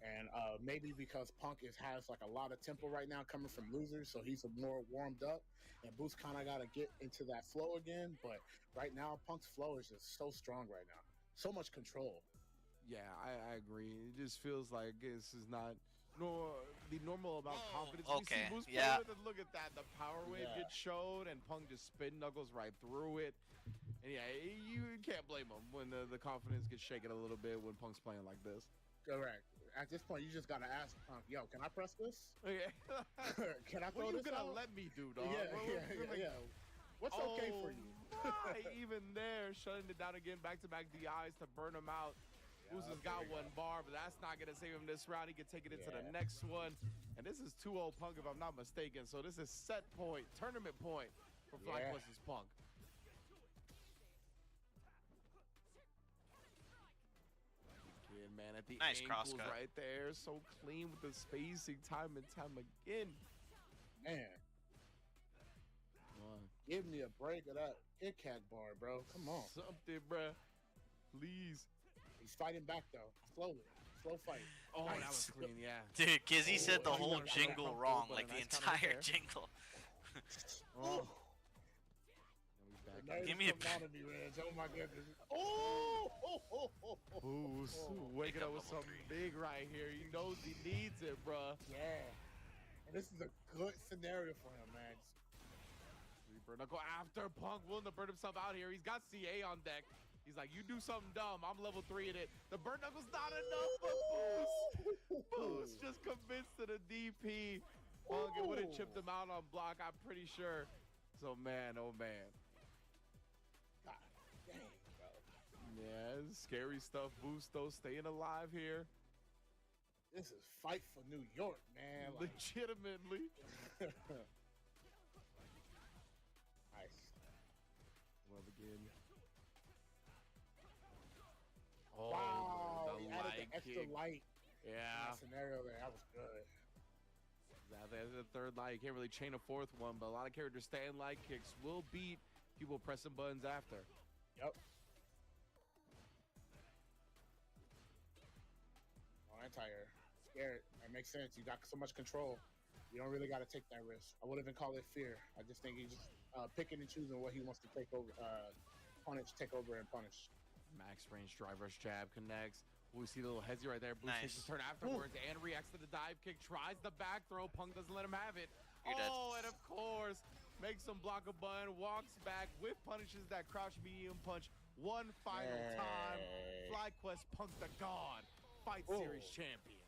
And maybe because Punk has like a lot of tempo right now coming from losers, so he's more warmed up. And Boost kind of got to get into that flow again. But right now, Punk's flow is just so strong right now. So much control. Yeah, I agree. It just feels like this is not the normal amount of confidence we see Boost play with. And look at that. The power wave gets showed, and Punk just spin knuckles right through it. And yeah, you can't blame him when the confidence gets shaken a little bit when Punk's playing like this. Correct. At this point, you just gotta ask Punk, yo, can I press this? Okay. Can I throw what this you gonna out? let me do, dog? Yeah. What's okay for you? Even there, shutting it down again, back-to-back DIs to burn him out. Boost has got one bar, but that's not gonna save him this round. He can take it into the next one. And this is 2-0 Punk, if I'm not mistaken. So this is set point, tournament point for FlyQuest's Punk. Again, man, at the nice ankles crosscut right there. So clean with the spacing time and time again. Man. Give me a break of that Kit Kat bar, bro. Come on. Something, bro. Please. He's fighting back, though. Slowly. Slow fight. Oh, that was clean, yeah. Dude, Kizzy said the whole jingle wrong, like the entire jingle. Oh. Give me a out of me, Reg. Oh, my goodness. Oh! Boost. Waking up with something big right here. He knows he needs it, bro. Yeah. And this is a good scenario for him, man. Burn Knuckle after Punk willing to burn himself out here. He's got CA on deck. He's like, you do something dumb. I'm level 3 in it. The Burn Knuckle's not enough, but Boost just convinced to the DP. Punk, it would have chipped him out on block, I'm pretty sure. So, man, oh, man. God dang, bro. Yeah, scary stuff. Boost, though, staying alive here. This is fight for New York, man. Like, legitimately. Well, again. Oh, wow, the he added the extra kick. light. Yeah. That scenario there, that was good. There's a third light. You can't really chain a fourth one, but a lot of characters staying light kicks will beat people pressing buttons after. Yep. Oh, anti-air. Scared. That makes sense. You got so much control. You don't really got to take that risk. I wouldn't even call it fear. I just think he's just picking and choosing what he wants to take over, take over and punish. Max range drive rush jab connects. We see the little hezzy right there. Boost takes his turn afterwards and reacts to the dive kick. Tries the back throw. Punk doesn't let him have it. You're dead. And of course, makes him block a button. Walks back. Whip punishes that crouch medium punch. One final time. FlyQuest Punk the God. Fight Series champion.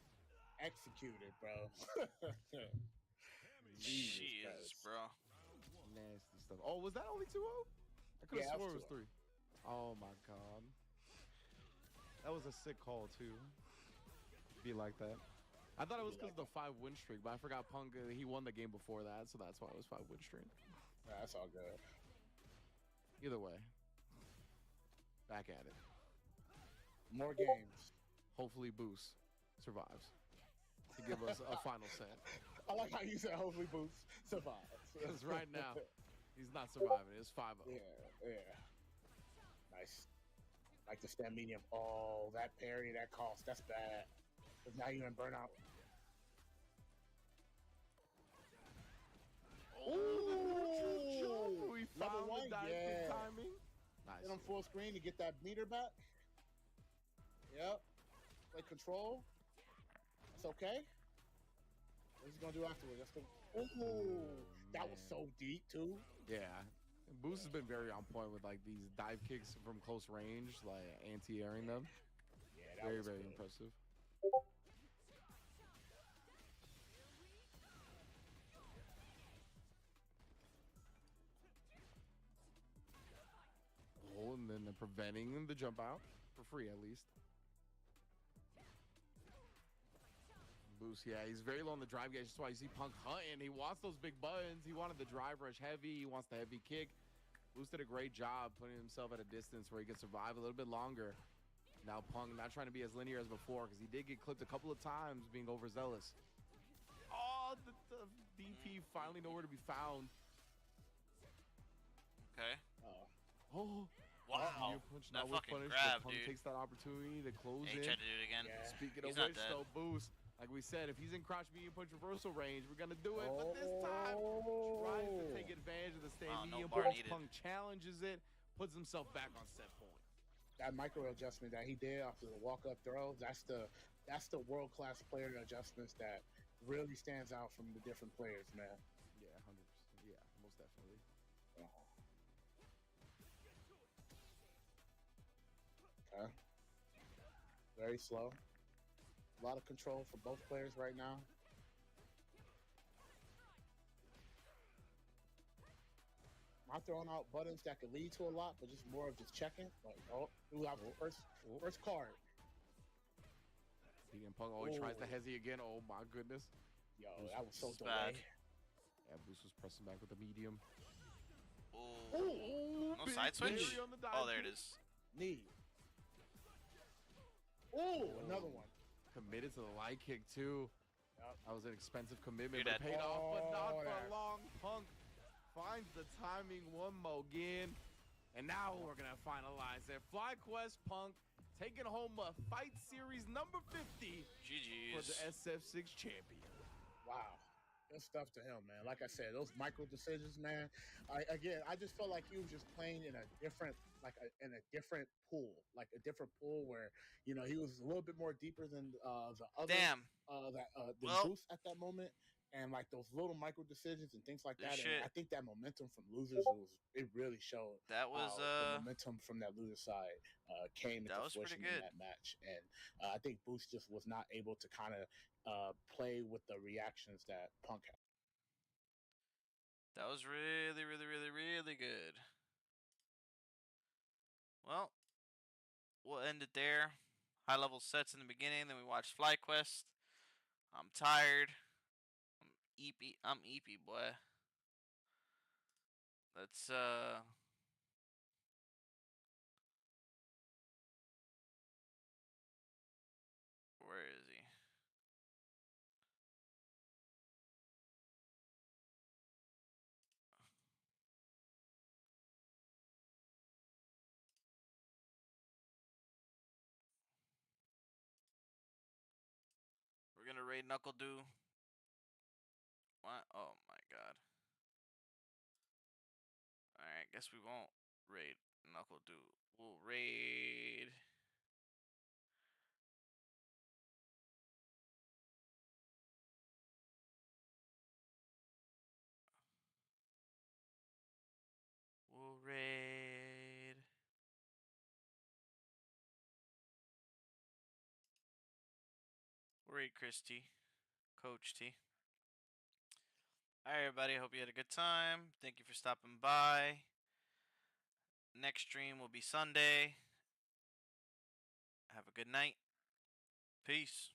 Executed, bro. Jeez, bro. Nasty stuff. Oh, was that only 2-0? I could have swore it was 3. Oh my god. That was a sick call too. Be like that. I thought it was because of the 5 win streak, but I forgot Punk, he won the game before that, so that's why it was 5 win streak. Yeah, that's all good. Either way. Back at it. More games. Hopefully Boost survives to give us a final set. I like how you said hopefully Boost survives. Because right now, he's not surviving. It's 5-0. Yeah. Nice. Like the stand medium. Oh, that parry, that cost, that's bad. Because now you're in burnout. Oh, we found the dive timing. Nice. Hit on full screen to get that meter back. Yep. Play control. It's okay. What's he gonna do afterwards? That's the. Oh, that was so deep too. Yeah. And Boost has been very on point with like these dive kicks from close range, like anti-airing them. Yeah, that was very good. impressive. Oh, and then they're preventing the jump out for free at least. Boost, yeah, he's very low on the drive gauge. That's why you see Punk hunting. He wants those big buttons. He wanted the drive rush heavy. He wants the heavy kick. Boost did a great job putting himself at a distance where he could survive a little bit longer. Now Punk not trying to be as linear as before because he did get clipped a couple of times being overzealous. Oh, the DP finally nowhere to be found. Okay. Oh. Wow. Punch That not with fucking punish, grab, but Punk dude. takes that opportunity to close He in. tried to do it again. Speaking He's of not which, dead. though, Boost, like we said, if he's in crouch medium punch reversal range, we're gonna do it. But this time, tries to take advantage of the stand Oh, no medium bar punch. needed. Punk challenges it, puts himself back on set point. That micro adjustment that he did after the walk-up throw, that's the world-class player adjustments that really stands out from the different players, man. Yeah, 100%. Yeah, most definitely. Okay. Very slow. A lot of control for both players right now. Not throwing out buttons that could lead to a lot, but just more of just checking. Like, who have the first card? CM Punk always tries to hezzy again. Oh my goodness. Yo, that was so bad. delayed. Yeah, Boost was pressing back with the medium. Ooh. No big side switch? parry on the dive Oh, there it kick. is. Knee. Oh, another one. Committed to the light kick too. Yep. That was an expensive commitment, You're but dead. paid off, but not for there. long. Punk finds the timing one more again. And now we're gonna finalize it. FlyQuest Punk taking home a Fight Series number 50 for the GG's. SF6 champion. Wow. Good stuff to him, man. Like I said, those micro decisions, man. I just felt like he was just playing in a different, in a different pool, like a different pool where, you know, he was a little bit more deeper than the other. Damn. The Well- Boost at that moment, and like those little micro decisions and things like This that. shit- And I think that momentum from losers it really showed. That was, the momentum from that loser side came that into was pretty fruition in good. that match, and I think Boost just was not able to kind of play with the reactions that Punk had. That was really, really, really, really good. Well, we'll end it there. High level sets in the beginning, then we watched FlyQuest. I'm tired. I'm eepy, boy. Let's where is he? We're gonna raid Knuckle Do. What? Oh my god. Alright, guess we won't raid Knuckle Do. We'll raid. We'll raid. We'll raid Chris T. Coach T. Alright, everybody. Hope you had a good time. Thank you for stopping by. Next stream will be Sunday. Have a good night. Peace.